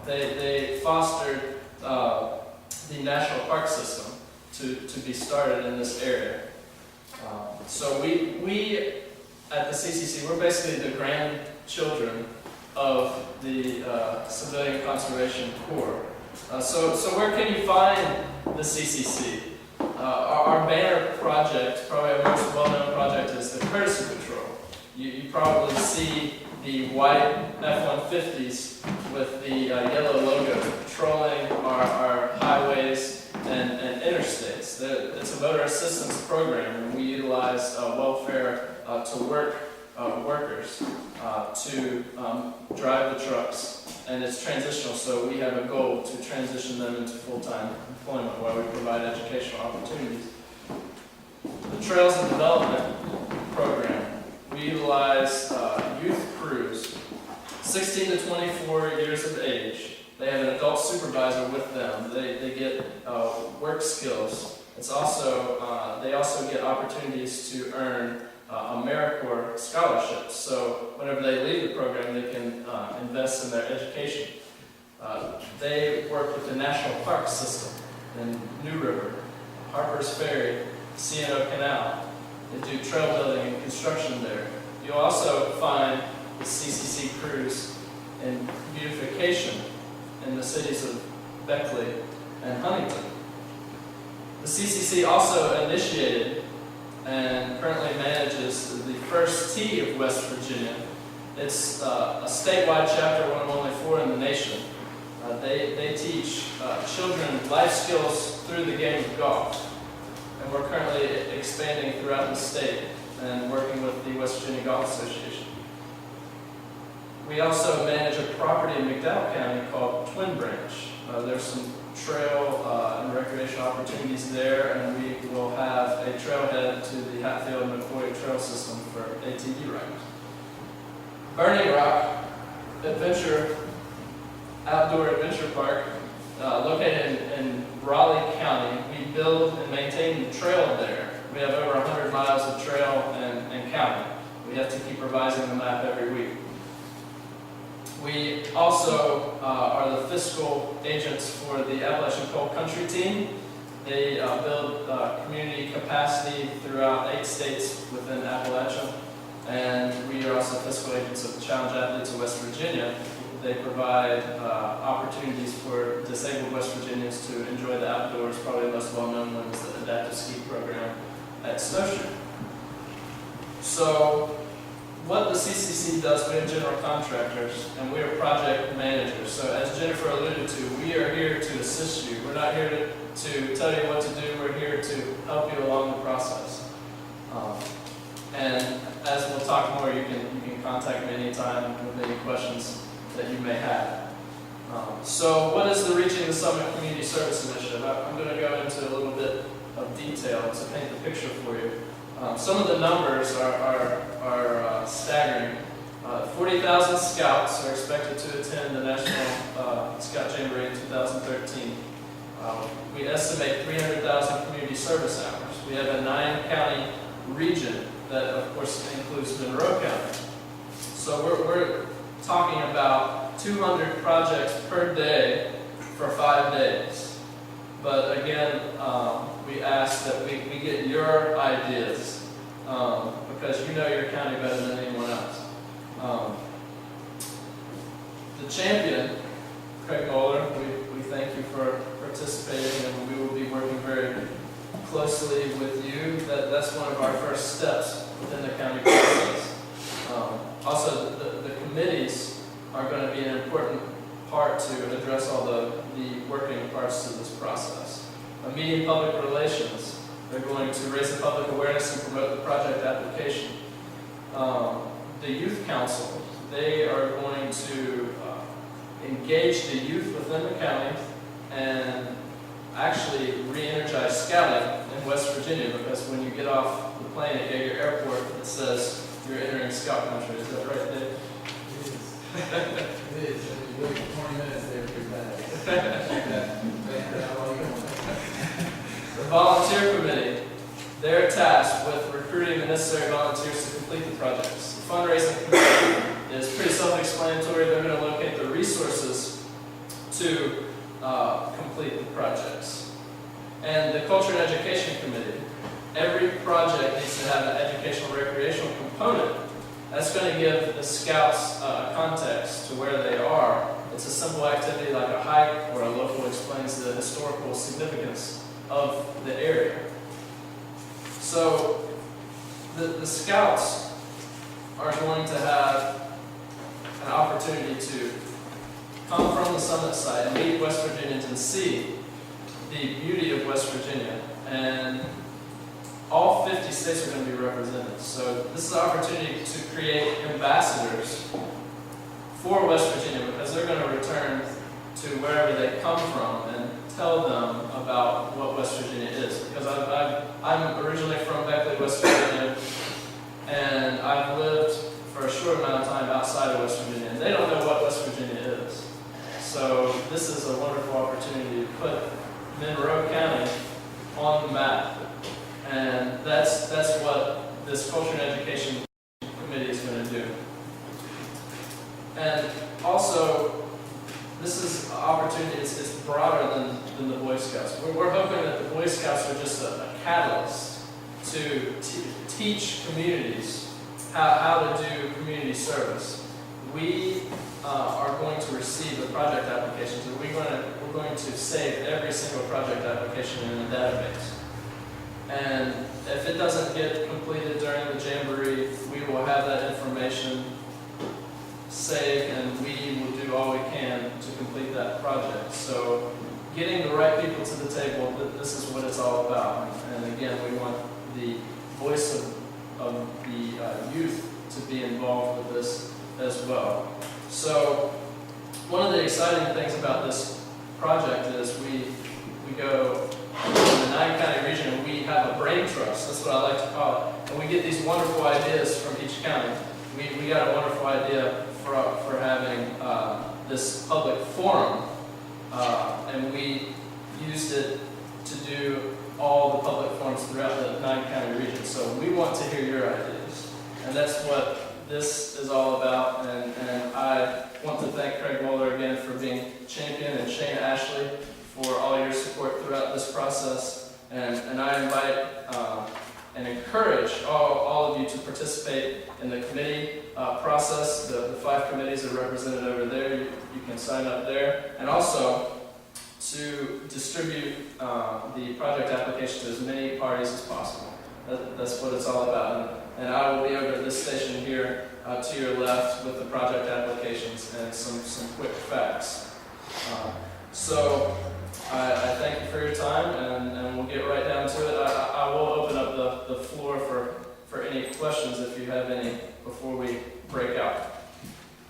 They fostered the national park system to be started in this area. So we at the CCC, we're basically the grandchildren of the Civilian Conservation Corps. So where can you find the CCC? Our banner project, probably our most well-known project, is the Courtesy Patrol. You probably see the white F-150s with the yellow logo patrolling our highways and interstates. It's a voter assistance program, and we utilize welfare to workers to drive the trucks. And it's transitional, so we have a goal to transition them into full-time employment while we provide educational opportunities. The Trails and Development Program, we utilize youth crews, 16 to 24 years of age. They have an adult supervisor with them. They get work skills. It's also they also get opportunities to earn AmeriCorps scholarships. So whenever they leave the program, they can invest in their education. They work with the National Park System in New River, Harper's Ferry, C&O Canal. They do trail building and construction there. You'll also find the CCC crews in beautification in the cities of Beckley and Huntington. The CCC also initiated and currently manages the first tee of West Virginia. It's a statewide chapter, one of only 4 in the nation. They teach children life skills through the game of golf. And we're currently expanding throughout the state and working with the West Virginia Golf Association. We also manage a property in McDowell County called Twin Branch. There's some trail and recreational opportunities there, and we will have a trailhead to the Hatfield-McCoy Trail System for ATV riders. Burning Rock Outdoor Adventure Park, located in Raleigh County. We build and maintain the trail there. We have over 100 miles of trail and counting. We have to keep revising the map every week. We also are the fiscal agents for the Appalachian Coal Country Team. They build community capacity throughout 8 states within Appalachia. And we are also fiscal agents of the Challenge Athletes of West Virginia. They provide opportunities for disabled West Virginians to enjoy the outdoors. Probably the most well-known one is the Adaptive Ski Program at Snowshoe. So what the CCC does, we have general contractors, and we are project managers. So as Jennifer alluded to, we are here to assist you. We're not here to tell you what to do. We're here to help you along the process. And as we'll talk more, you can contact me anytime with any questions that you may have. So what is the Reaching the Summit Community Service Initiative? I'm going to go into a little bit of detail to paint the picture for you. Some of the numbers are staggering. 40,000 scouts are expected to attend the National Scout Jamboree in 2013. We estimate 300,000 community service hours. We have a 9-county region that, of course, includes Monroe County. So we're talking about 200 projects per day for 5 days. But again, we ask that we get your ideas because you know your county better than anyone else. The champion, Craig Moeller, we thank you for participating, and we will be working very closely with you. That's one of our first steps within the county process. Also, the committees are going to be an important part to address all the working parts to this process. Media public relations, they're going to raise the public awareness and promote the project application. The youth council, they are going to engage the youth within the county and actually re-energize scouting in West Virginia, because when you get off the plane at Yeager Airport, it says you're entering scout country. Is that right, Dave? It is. You wait 20 minutes there for that. The volunteer committee, they're tasked with recruiting the necessary volunteers to complete the projects. The fundraising committee is pretty self-explanatory. They're going to locate the resources to complete the projects. And the culture and education committee, every project needs to have an educational recreational component. That's going to give the scouts context to where they are. It's a simple activity like a hike, where a local explains the historical significance of the area. So the scouts are going to have an opportunity to come from the summit site and meet West Virginians and see the beauty of West Virginia. And all 50 states are going to be represented. So this is an opportunity to create ambassadors for West Virginia, because they're going to return to wherever they come from and tell them about what West Virginia is. Because I'm originally from Beckley, West Virginia, and I've lived for a short amount of time outside of West Virginia, and they don't know what West Virginia is. So this is a wonderful opportunity to put Monroe County on the map. And that's what this Culture and Education Committee is going to do. And also, this is an opportunity, it's broader than the Boy Scouts. We're hoping that the Boy Scouts are just a catalyst to teach communities how to do community service. We are going to receive the project applications, and we're going to save every single project application in the database. And if it doesn't get completed during the Jamboree, we will have that information saved, and we will do all we can to complete that project. So getting the right people to the table, this is what it's all about. And again, we want the voice of the youth to be involved with this as well. So one of the exciting things about this project is we go in the 9-county region, and we have a brain trust. That's what I like to call it. And we get these wonderful ideas from each county. We got a wonderful idea for having this public forum, and we used it to do all the public forums throughout the 9-county region. So we want to hear your ideas, and that's what this is all about. And I want to thank Craig Moeller again for being champion, and Shane Ashley for all your support throughout this process. And I invite and encourage all of you to participate in the committee process. The 5 committees are represented over there. You can sign up there. And also to distribute the project application to as many parties as possible. That's what it's all about. And I will be over at this station here to your left with the project applications and some quick facts. So I thank you for your time, and we'll get right down to it. I will open up the floor for any questions if you have any before we break out.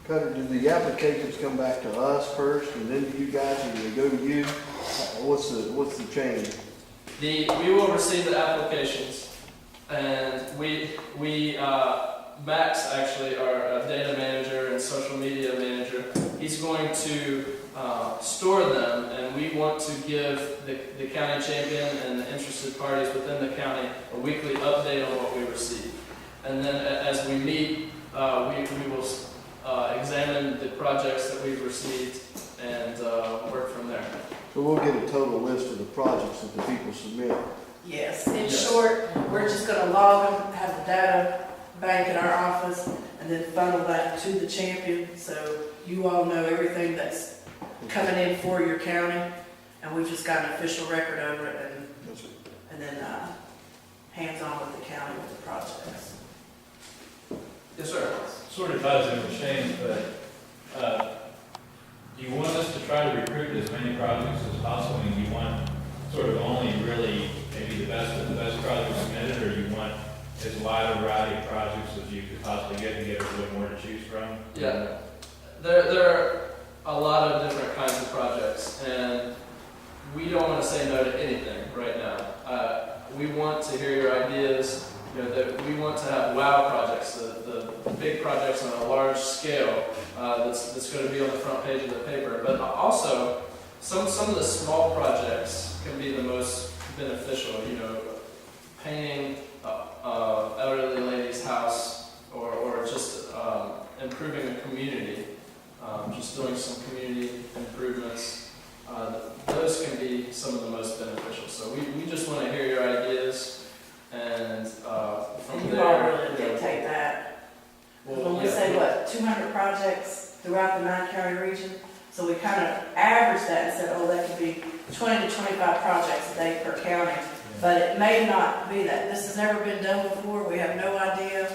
Cutter, do the applications come back to us first and then to you guys, or do they go to you? What's the change? We will receive the applications, and Max, actually, our data manager and social media manager, he's going to store them, and we want to give the county champion and the interested parties within the county a weekly update on what we receive. And then as we meet, we will examine the projects that we've received and work from there. So we'll get a total list of the projects that the people submit. Yes, in short, we're just gonna log them, have the data bank in our office, and then funnel that to the champion, so you all know everything that's coming in for your county, and we've just got an official record over it, and then hands-on with the county with the projects. Yes, sir. Sort of ties in with Shane, but do you want us to try to recruit as many projects as possible? And you want sort of only really maybe the best of the best projects submitted, or you want as wide a variety of projects as you could possibly get to get a little more to choose from? Yeah, there are a lot of different kinds of projects, and we don't want to say no to anything right now. We want to hear your ideas. You know, that we want to have wow projects, the big projects on a large scale that's going to be on the front page of the paper. But also, some of the small projects can be the most beneficial. You know, painting elderly lady's house, or just improving a community, just doing some community improvements. Those can be some of the most beneficial. So we just want to hear your ideas. And from And you there, all really you know, dictate that. When we yeah. say, what, 200 projects throughout the 9-county region, so we kind of averaged that and said, oh, that could be 20 to 25 projects a day per county. But it may not be that. This has never been done before. We have no idea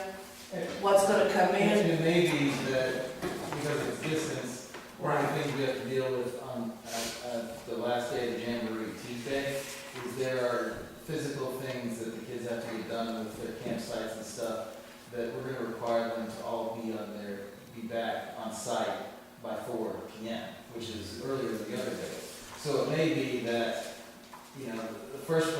what's going to come in. It may be that because of its distance, one of the things we have to deal with on the last day of Jamboree Tuesday is there are physical things that the kids have to get done with their campsites and stuff that we're going to require them to all be back on site by 4 p.m., which is earlier than the other days. So it may be that, you know, the first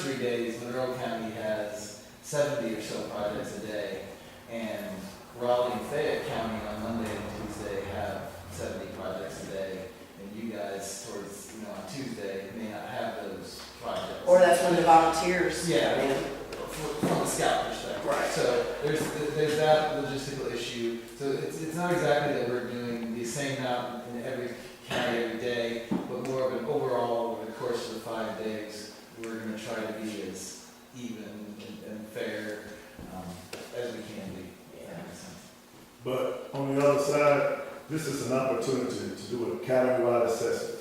3 days, Monroe County has 70 or so projects a day, and Raleigh and Fayette County on Monday and Tuesday have 70 projects a day, and you guys towards, you know, on Tuesday may not have those projects. Or that's when the volunteers. Yeah, from a scout perspective. Right. So there's that logistical issue. So it's not exactly that we're doing the same amount in every county every day, but more of an overall over the course of the 5 days, we're going to try to be as even and fair as we can be. If that makes sense. But on the other side, this is an opportunity to do a county-wide assessment.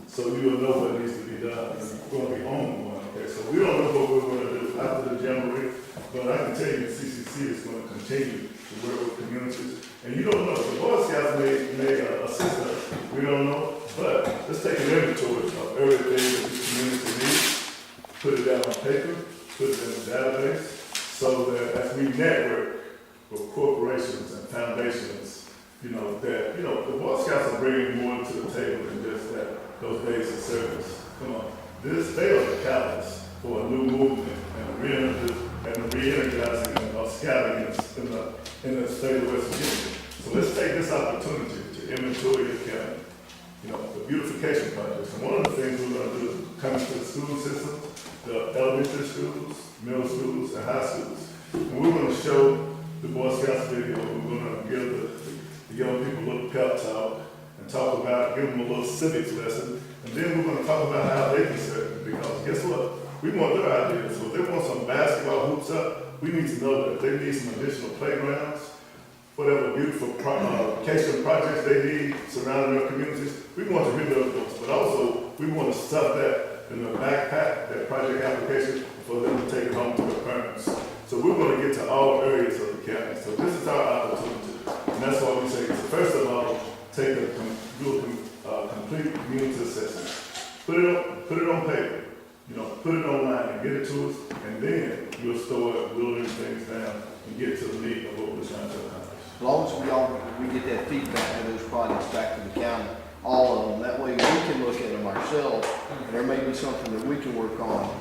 So you will know what needs to be done. It's going to be ongoing, okay? So we don't know what we're going to do after the Jamboree, but I can tell you CCC is going to continue to work with communities. And you don't know, the Boy Scouts may assist us, we don't know, but let's take an inventory of everything that this community needs, put it down on paper, put it in a database, so that as we network with corporations and foundations, you know, that, you know, the Boy Scouts are bringing more to the table than just that, those days of service. Come on. They are the catalyst for a new movement and a re-energizing of scouting in the state of West Virginia. So let's take this opportunity to inventory the county, you know, the beautification projects. And one of the things we're going to do is come to the school system, the elementary schools, middle schools, and high schools. And we're going to show the Boy Scouts video. We're going to give the young people a little pep talk and talk about, give them a little civics lesson. And then we're going to talk about how they can serve. Because guess what? We want their ideas. So if they want some basketball hoops up, we need to know that they need some additional playgrounds, whatever beautification projects they need surrounding their communities. We want to hear those, but also we want to stuff that in their backpack, that project application, for them to take it home to their parents. So we're going to get to all areas of the county. So this is our opportunity. And that's why we say, first of all, do a complete community assessment. Put it on paper. You know, put it online and get it to us, and then we'll start building things down and get to the meat of what we're trying to accomplish. As long as we get that feedback of those projects back to the county, all of them, that way we can look at them ourselves, and there may be something that we can work on.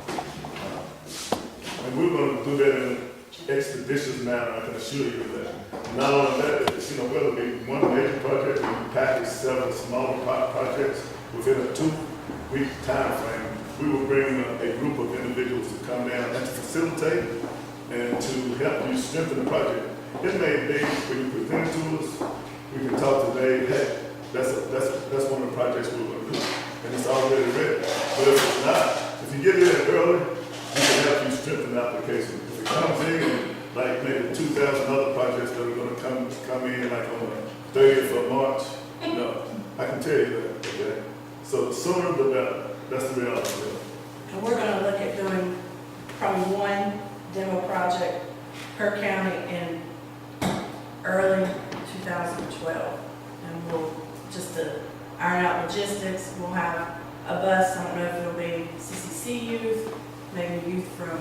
And we're going to do that in an expeditious manner, I can assure you that. Not only that, it's, you know, whether it be one major project, we can package several smaller projects within a 2-week time frame. We will bring a group of individuals to come down and to facilitate and to help you strengthen the project. It may be when you present it to us, we can talk today, hey, that's one of the projects we're going to do, and it's already ready. But if it's not, if you get in early, we can help you strengthen the application. If it comes in, like maybe 2,000 other projects that are going to come in like on the 30th of March, no, I can tell you that, okay? So the sooner the better. That's the reality of it. And we're going to look at doing probably one demo project per county in early 2012. And we'll just to iron out logistics. We'll have a bus. I don't know if it'll be CCC youth, maybe youth from,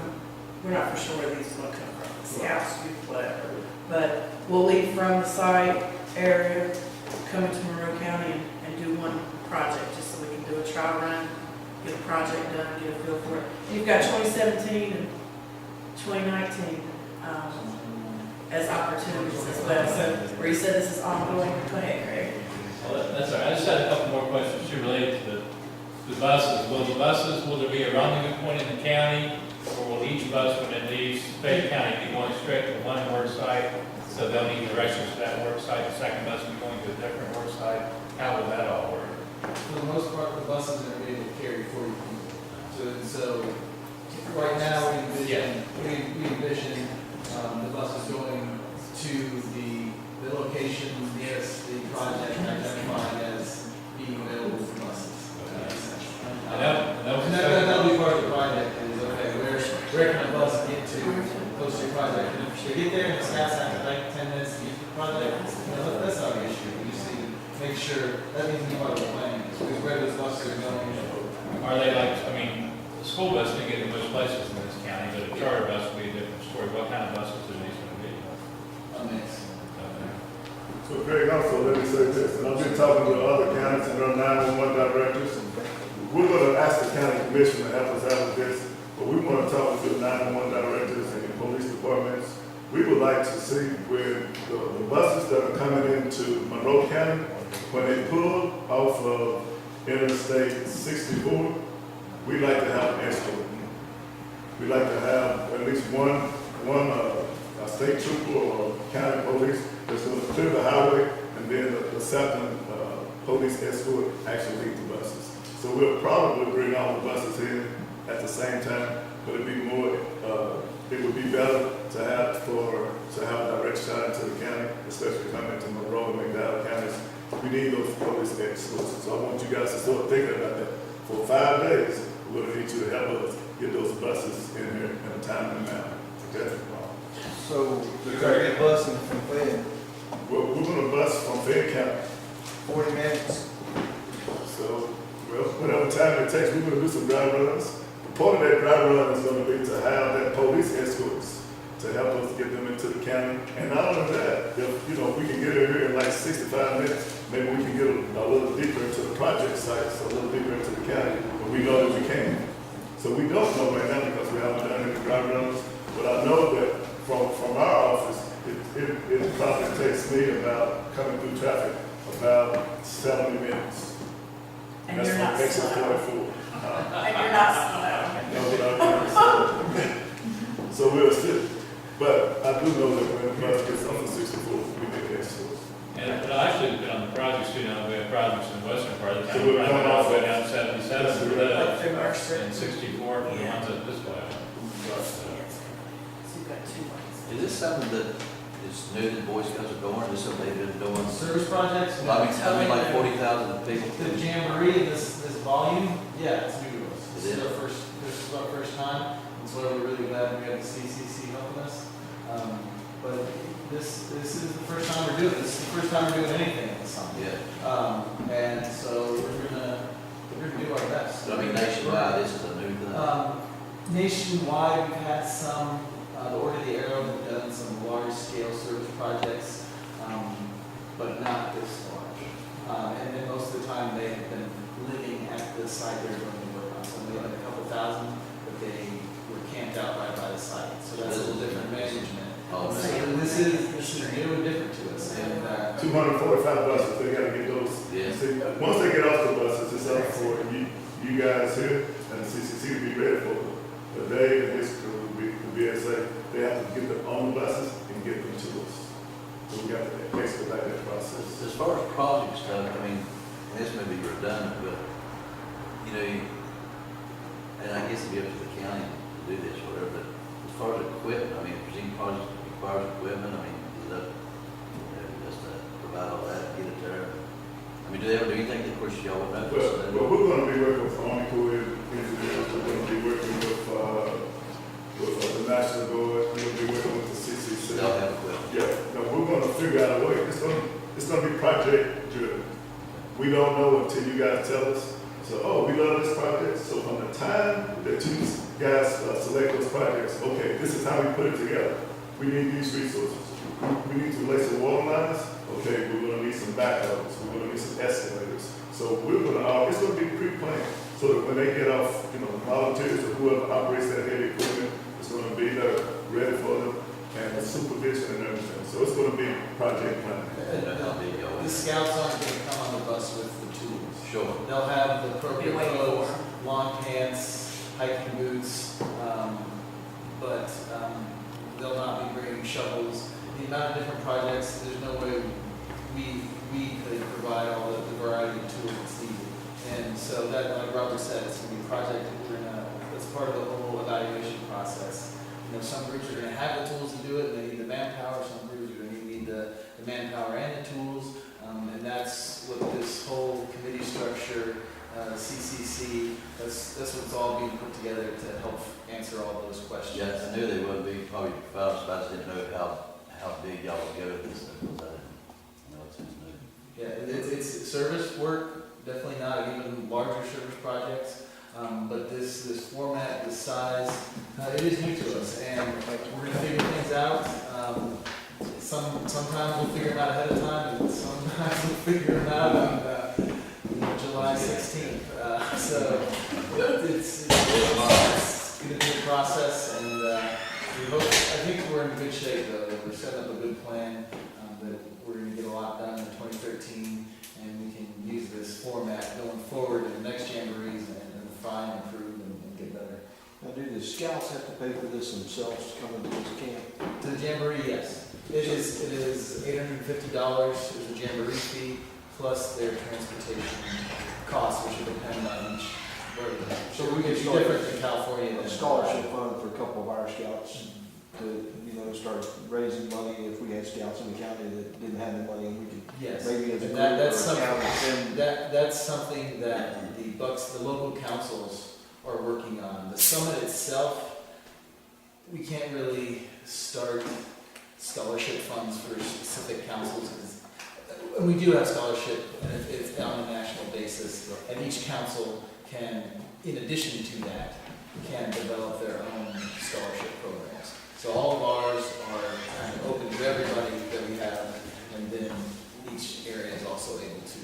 we're not for sure where these are going to come from, Scouts, youth, whatever. But we'll leave from the site area, come into Monroe County and do one project just so we can do a trial run get the project done, get a feel for it. You've got 2017 and 2019 as opportunities as well. So where you said this is ongoing, go ahead, Craig. Well, that's all right. I just had a couple more questions too related to the buses. Will there be a rendezvous point in the county, or will each bus when it leaves Fayette County be going straight to one work site? So they'll need directions to that work site, the second bus will be going to a different work site. How will that all work? For the most part, the buses are able to carry 40 people. So right now, we envision the buses going to the location nearest the project identified as being available for buses. That'll be part of the project, is okay, where can a bus get to close to your project? And if they get there and the staff's after like 10 minutes to get to the project, that's not an issue. We just need to make sure that needs to be part of the plan, because where those buses are going. Are they like, I mean, the school bus can get to most places in this county, but a charter bus will be a different story. What kind of buses are these going to be? A mix. So Greg, also let me say this, and I've been talking to other counties and their 911 directors. We're going to ask the county commission to help us out with this, but we want to talk to the 911 directors and the police departments. We would like to see where the buses that are coming into Monroe County, when they pull off of Interstate 64, we like to have an escort. We like to have at least one a state trooper or county police that's going to clear the highway, and then the second police escort actually lead the buses. So we'll probably bring all the buses in at the same time, but it'd be more, it would be better to have a direct shot into the county, especially coming to Monroe and McDowell counties. We need those police escorts. So I want you guys to start thinking about that. For 5 days, we're going to need you to help us get those buses in here in a timely manner. Okay? So you're gonna get busing from Fayette, We're going to bus from Fayette County. 40 minutes. So, well, whatever time it takes, we're going to do some dry runs. Part of that dry run is going to be to have that police escorts to help us get them into the county. And not only that, if we can get in here in like 65 minutes, maybe we can get a little deeper into the project sites, a little deeper into the county, but we know that we can. So we don't know right now because we haven't done any dry runs, but I know that from our office, it probably takes me about coming through traffic about 70 minutes. And That's you're what not makes it slow. 44. And you're not slow. No, but so we'll see. But I do know that when the bus gets off of 64, we need escorts. And it'll actually depend on the projects too. Now, we have projects in the western part of the So county, we're coming all the way off down 77 Yes, to we're the, Like through our strip. and 64 for the ones that this way. So you've got 2 lanes. Is this something that is new that Boy Scouts are doing, is this something they've been doing? Service projects? I mean, like 40,000 people. The jamboree, this volume, yeah, it's new to us. It This is is? our first time. That's why we're really glad we have the CCC helping us. But this is the first time we're doing this. This is the first time we're doing anything at the summit. Yeah. And so we're gonna do our best. So I mean, nationwide, this is a new thing. Nationwide, we've had some, the Order of the Arrow have done some large scale service projects, but not this large. And then most of the time they have been living at the site they're going to work on. So we had a couple thousand, but they were camped out right by the site. So that's a little different management. Oh, So this is new and different to us. And 245 buses, they got to get those. Yeah. See, once they get off the buses, it's up for you guys here and the CCC to be ready for them. But they and his crew, the BSA, they have to get them on the buses and get them to us. So we got to expedite that process. As far as project stuff, I mean, this may be redundant, but, and I guess it'd be up to the county to do this, whatever, but as far as equipment, I mean, if there's any project that requires equipment, I mean, is that, just to provide all that, get it there? I mean, do they ever do anything that, of course, y'all would know? Well, we're going to be working with Army Corps engineers, we're going to be working with the National Guard, we'll be working with the CCC. They'll have equipment. Yeah, no, we're going to figure out a way. It's going to be project driven. We don't know until you guys tell us. So, we love this project. So from the time that you guys select those projects, okay, this is how we put it together. We need these resources. We need to lay some water lines. Okay, we're going to need some backhoes. We're going to need some excavators. So it's going to be pre-planned. so that when they get off, you know, volunteers or whoever operates that heavy equipment is gonna be there, ready for them, and the supervision and everything. So it's gonna be project planning. The scouts aren't gonna come on the bus with the tools. Sure. They'll have the appropriate Be waiting clothes, for 'em. long pants, hiking boots, but they'll not be bringing shovels. The amount of different projects, there's no way we could provide all the variety of tools that's needed. And so that, like Robert said, it's gonna be a project that that's part of the whole evaluation process. You know, some groups are gonna have the tools to do it, and they need the manpower, some groups are gonna need the manpower and the tools. And that's what this whole committee structure, CCC, that's what's all being put together to help answer all those questions. Yeah, I knew they wouldn't be probably proud, but I just didn't know how big y'all would go with this. Because I know it's new. Yeah, it's service work, definitely not even larger service projects, but this format, this size, it is new to us, and we're gonna figure things out. Sometimes we'll figure them out ahead of time, and sometimes we'll figure them out on July 16th. So it's gonna be a process, and we hope. I think we're in good shape though. We're setting up a good plan that we're gonna get a lot done in 2013, and we can use this format going forward in the next jamborees and refine, improve, and get better. Now, do the scouts have to pay for this themselves to come into this camp? To the jamboree, yes. It is $850 is the jamboree fee, plus their transportation costs, which will depend on each. So we can it's start different in California a than scholarship fund for a couple of our scouts to, you know, start raising money if we had scouts in the county that didn't have the money, and we could Yes. maybe as a And group that's or a something, county send. that's something that the local councils are working on. The summit itself, we can't really start scholarship funds for specific councils, and we do have scholarship, and it's on a national basis, and each council can, in addition to that, can develop their own scholarship programs. So all of ours are kind of open to everybody that we have, and then each area is also able to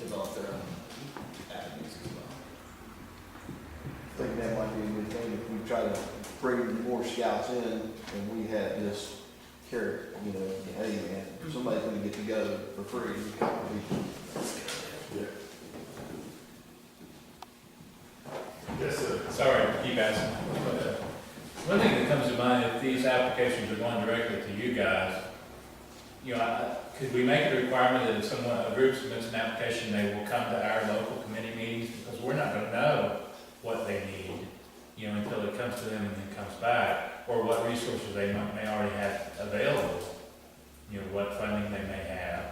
develop their own avenues as well. I think that might be a good thing if we try to bring more scouts in and we had this carrot, you know, hey man, somebody's gonna get to go for free. Yeah. Yes, sir. Sorry to keep asking, but one thing that comes to mind, if these applications are going directly to you guys, you know, could we make it a requirement that if a group submits an application, they will come to our local committee meetings? Because we're not going to know what they need, you know, until it comes to them and then comes back, or what resources they may already have available, you know, what funding they may have.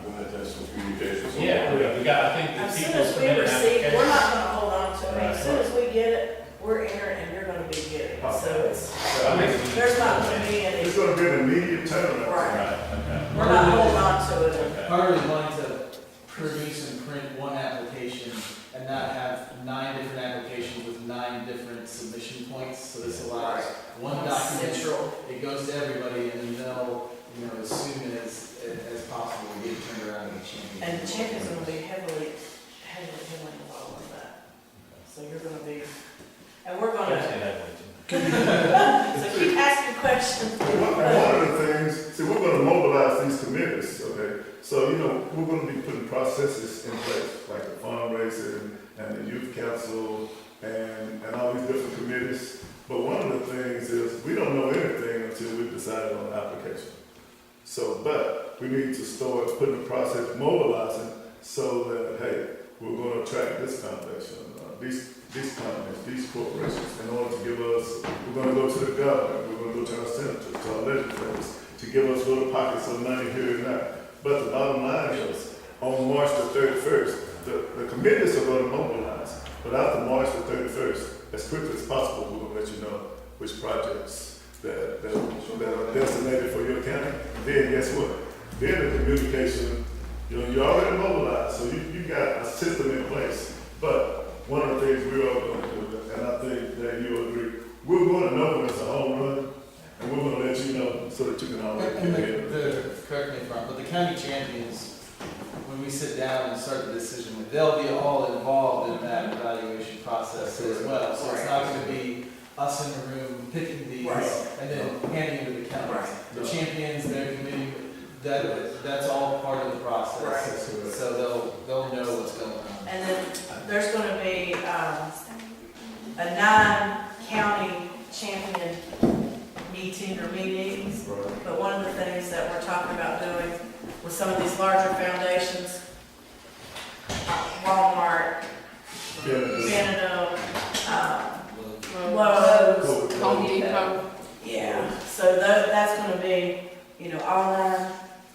We'll have to have some communication. Yeah, we got, I think the As soon people as we submit an receive, application. we're not gonna hold on to it. Right. As soon as we get it, we're entering and you're gonna be getting it. So it's, So I think there's not gonna be any, It's gonna be an immediate turnaround. right. Right, okay. We're not holding on to it. Okay. Part of it is wanting to produce and print one application and not have 9 different applications with 9 different submission points. So this allows one document, Central. it goes to everybody, and you know, as soon as possible, we get it turned around and get champion. And the champion's gonna be heavily involved in that. So you're gonna be, and we're Can't say gonna, that way too much. so keep asking questions. One of the things, see, we're gonna mobilize these committees, okay? So, you know, we're gonna be putting processes in place, like the fundraising and the youth council and all these different committees. But one of the things is, we don't know anything until we've decided on the application. So, but we need to start putting the process, mobilizing, so that, hey, we're gonna attract this foundation, these companies, these corporations, in order to give us, we're gonna go to the governor, we're gonna go to our senators, to our legislators, to give us little pockets of money here and there. But the bottom line is, on March the 31st, the committees are gonna mobilize, but after March the 31st, as quickly as possible, we're gonna let you know which projects that are designated for your county. Then guess what? Then the communication, you know, you're already mobilized, so you got a system in place. But one of the things we're all going to do, and I think that you'll agree, we're going to know when it's a home run, and we're going to let you know so that you can already And get in. correct me if I'm wrong, but the county champions, when we sit down and start the decision, they'll be all involved in that evaluation process as well. So it's not gonna be us in the room picking these and then handing them to the counties. The champions, their committee, that's all part of the process. So they'll know what's going on. And then there's gonna be, a 9-county champion meeting or meetings. But one of the things that we're talking about doing with some of these larger foundations, Walmart, Canada, Lowe's, Home Depot. yeah, so that's gonna be, all 9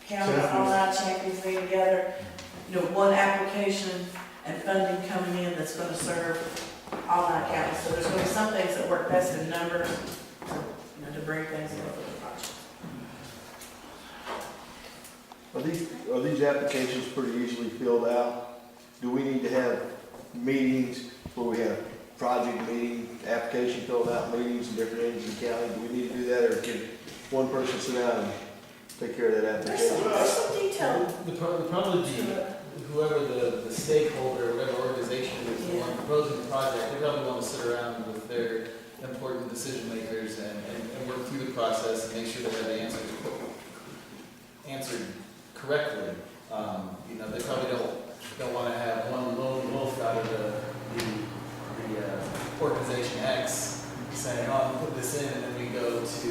counties, all 9 champions meeting together. One application and funding coming in that's gonna serve all 9 counties. So there's gonna be some things that work best in numbers, to bring things in for the project. Are these applications pretty easily filled out? Do we need to have meetings where we have project meeting, application filled out meetings in different ends of the county? Do we need to do that, or can one person sit down and take care of that application? There's some detail. Probably whoever the stakeholder, whatever organization is the one proposing the project, they probably want to sit around with their important decision makers and work through the process and make sure they have the answered correctly. They probably don't want to have one lone wolf out of the organization X saying, "Oh, I'm put this in," and then we go to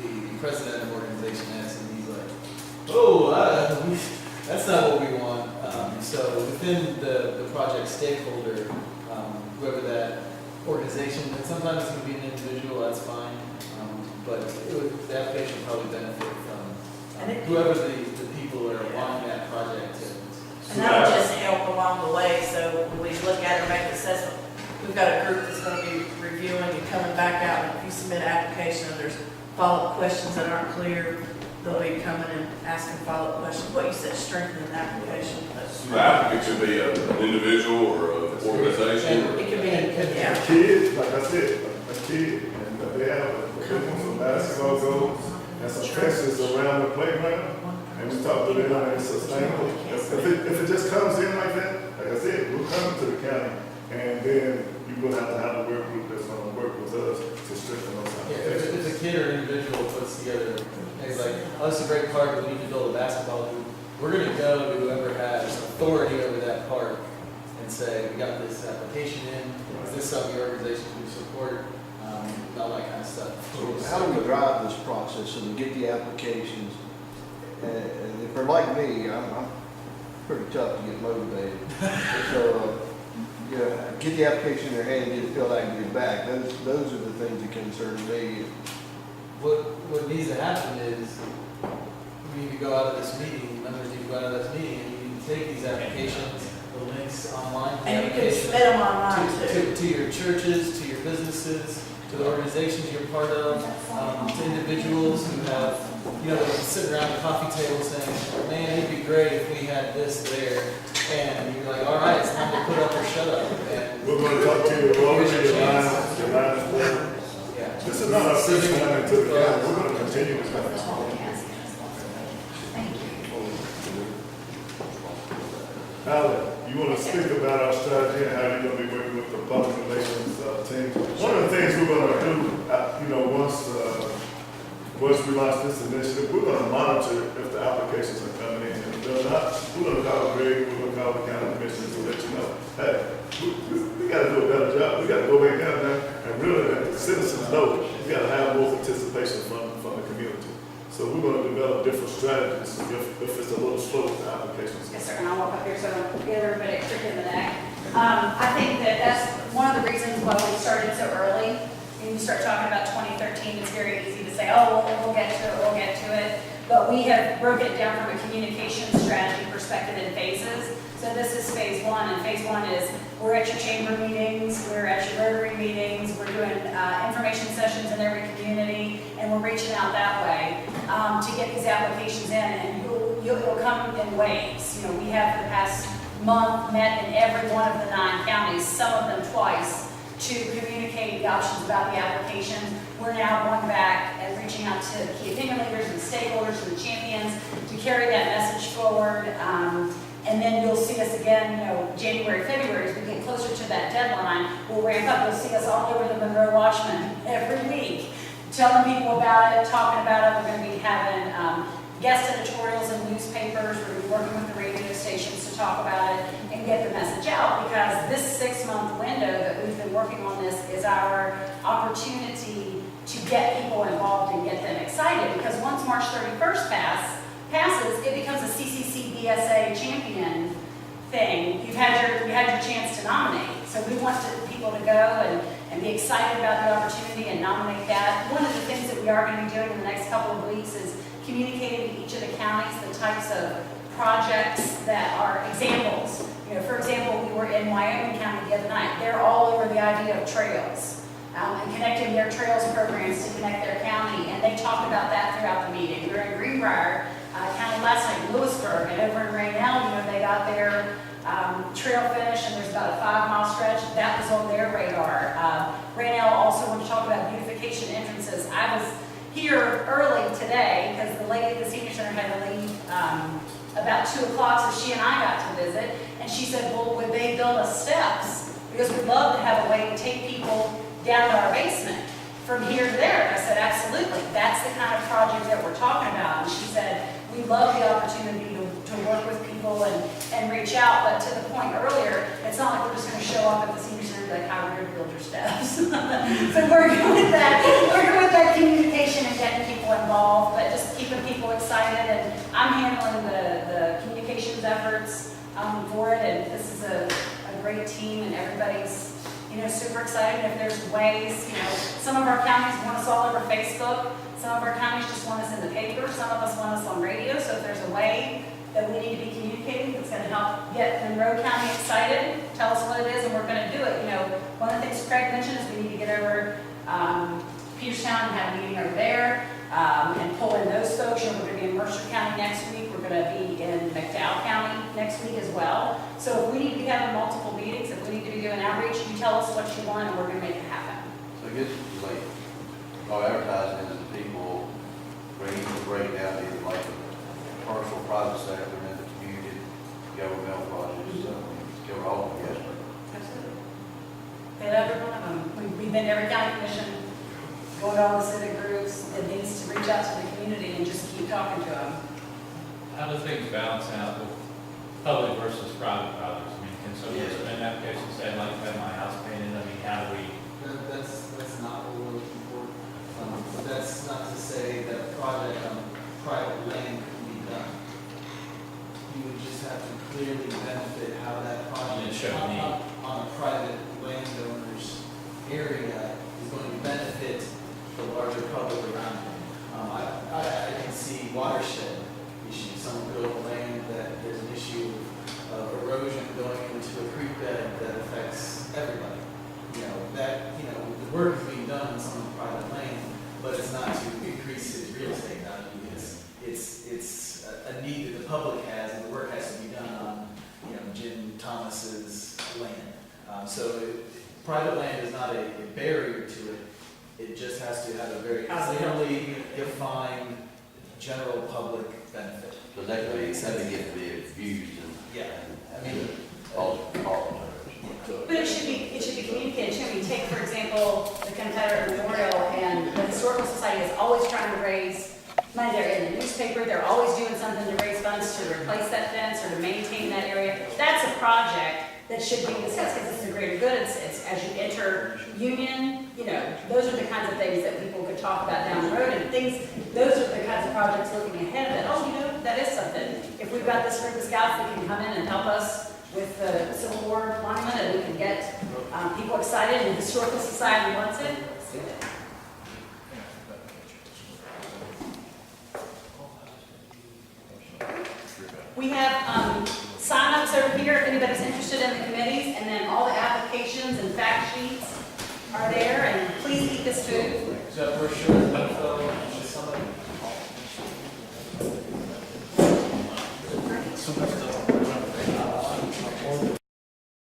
the president of organization X and he's like, "Oh, that's not what we want." So within the project stakeholder, whoever that organization, and sometimes it's going to be an individual, that's fine, but the application will probably benefit from whoever the people are wanting that project to. And that'll just help along the way, so when we look at it and make an assessment, we've got a group that's going to be reviewing and coming back out, and if you submit an application and there's follow-up questions that aren't clear, they'll be coming and asking follow-up questions. What you said, strengthening the application. The applicant could be an individual or an organization. It could be, yeah. A kid, like I said, a kid, and they have some basketball goals and some fences around the playground, and we talk to them and it's sustainable. If it just comes in like that, like I said, we'll come to the county, and then you're gonna have to have a work group that's gonna work with us to strengthen those applications. If a kid or individual puts together, it's like, "Oh, this is a great park, we need to build a basketball hoop," we're gonna go to whoever has authority over that park and say, "We got this application in, is this something your organization can support?" All that kind of stuff. So how do we drive this process so we get the applications? And if they're like me, I'm pretty tough to get motivated. So, get the application in their hand, get it filled out, and get it back. Those are the things that concern me. What needs to happen is, we need to go out of this meeting, members need to go out of this meeting, and you need to take these applications, the links online. And you can submit them online too. To your churches, to your businesses, to the organizations you're part of, to individuals who have, they're sitting around the coffee table saying, "Man, it'd be great if we had this there." And you're like, "All right, it's time to put up or shut up." And we're going to talk to you, your line is there. Yeah. This is not a fixed line to the county, we're going to continue this. Alan, you want to speak about our strategy and how you're going to be working with the public relations team? One of the things we're going to do, once we launch this initiative, we're going to monitor if the applications are coming in. If they're not, we're going to call Greg, we're going to call the county commissioners to let you know, hey, we got to do a better job. We got to go back down there and really let the citizens know we got to have more participation from the community. So we're going to develop different strategies if it's a little slow with the applications. Yes, sir, and I'll walk up here so I don't get everybody trick in the neck. I think that's one of the reasons why we started so early. When you start talking about 2013, it's very easy to say, "Oh, well, we'll get to it. But we have broken it down from a communication strategy perspective in phases. So this is phase 1, and phase 1 is we're at your chamber meetings, we're at your Rotary meetings, we're doing information sessions in every community, and we're reaching out that way to get these applications in, and it'll come in waves. We have the past month met in every one of the 9 counties, some of them twice, to communicate the options about the application. We're now going back and reaching out to key opinion leaders and stakeholders and the champions to carry that message forward. And And then you'll see us again, January, February, as we get closer to that deadline, we'll ramp up. You'll see us all over the Monroe Watchman every week, telling people about it, talking about it. We're going to be having guest editorials in newspapers. We're going to be working with the radio stations to talk about it and get the message out, because this 6-month window that we've been working on this is our opportunity to get people involved and get them excited. Because once March 31st passes, it becomes a CCC BSA champion thing. You had your chance to nominate. So we want people to go and be excited about the opportunity and nominate that. One of the things that we are going to be doing in the next couple of weeks is communicating to each of the counties the types of projects that are examples. For example, we were in Wyoming County the other night. They're all over the idea of trails and connecting their trails programs to connect their county, and they talked about that throughout the meeting. We were in Greenbrier County last night in Lewisburg, and over in Raynell, they got their trail finish, and there's about a 5-mile stretch. That was on their radar. Raynell also wanted to talk about beautification entrances. I was here early today because the lady at the senior center had to leave about 2 o'clock, so she and I got to visit, and she said, well, would they build us steps? Because we'd love to have a way to take people down to our basement from here to there. And I said, absolutely. That's the kind of project that we're talking about. And she said, we love the opportunity to work with people and reach out, but to the point earlier, it's not like we're just going to show up at the senior center and be like, how we're going to build your steps. So we're good with that. We're good with that communication and getting people involved, but just keeping people excited. And I'm handling the communications efforts for it, and this is a great team, and everybody's super excited. If there's ways, some of our counties want us all over Facebook. Some of our counties just want us in the paper. Some of us want us on radio. So if there's a way that we need to be communicating that's going to help get Monroe County excited, tell us what it is, and we're going to do it. One of the things Craig mentioned is we need to get over Peterstown and have a meeting over there and pull in those folks. We're going to be in Mercer County next week. We're going to be in McDowell County next week as well. So if we need to be having multiple meetings, if we need to be doing outreach, you tell us what you want, and we're going to make it happen. So I guess it's like, our advertising is the people bringing the breakdown, either like the commercial private sector and the community governmental projects, so cover all of them, yes. Absolutely. And every one of them. We've been to every county commission, going to all the civic groups that needs to reach out to the community and just keep talking to them. How do things balance out with public versus private projects? Can someone submit an application saying, like, have my house painted? How do we? That's not what we're looking for. That's not to say that a project on private land can be done. You would just have to clearly benefit how that project on a private landowner's area is going to benefit the larger public around it. I can see watershed issues. Someone could overland that there's an issue of erosion going into a creek bed that affects everybody. The work is being done on some private land, but it's not to increase his real estate value. It's a need that the public has, and the work has to be done on, Jim Thomas's land. Private land is not a barrier to it. It just has to have a very clearly defined general public benefit. So that could get to be abused and all. But it should be communicated. Should we take, for example, the Confederate Memorial, and the Historical Society is always trying to raise money. They're in the newspaper. They're always doing something to raise funds to replace that fence or to maintain that area. That's a project that should be discussed because it's a greater good. It's as you enter Union, those are the kinds of things that people could talk about down the road, and those are the kinds of projects looking ahead that, that is something. If we've got this group of scouts that can come in and help us with the Civil War monument, and we can get people excited, and the Historical Society wants it, let's do it. We have sign-ups over here if anybody's interested in the committees, and then all the applications and fact sheets are there, and please eat this food. Is that brochure,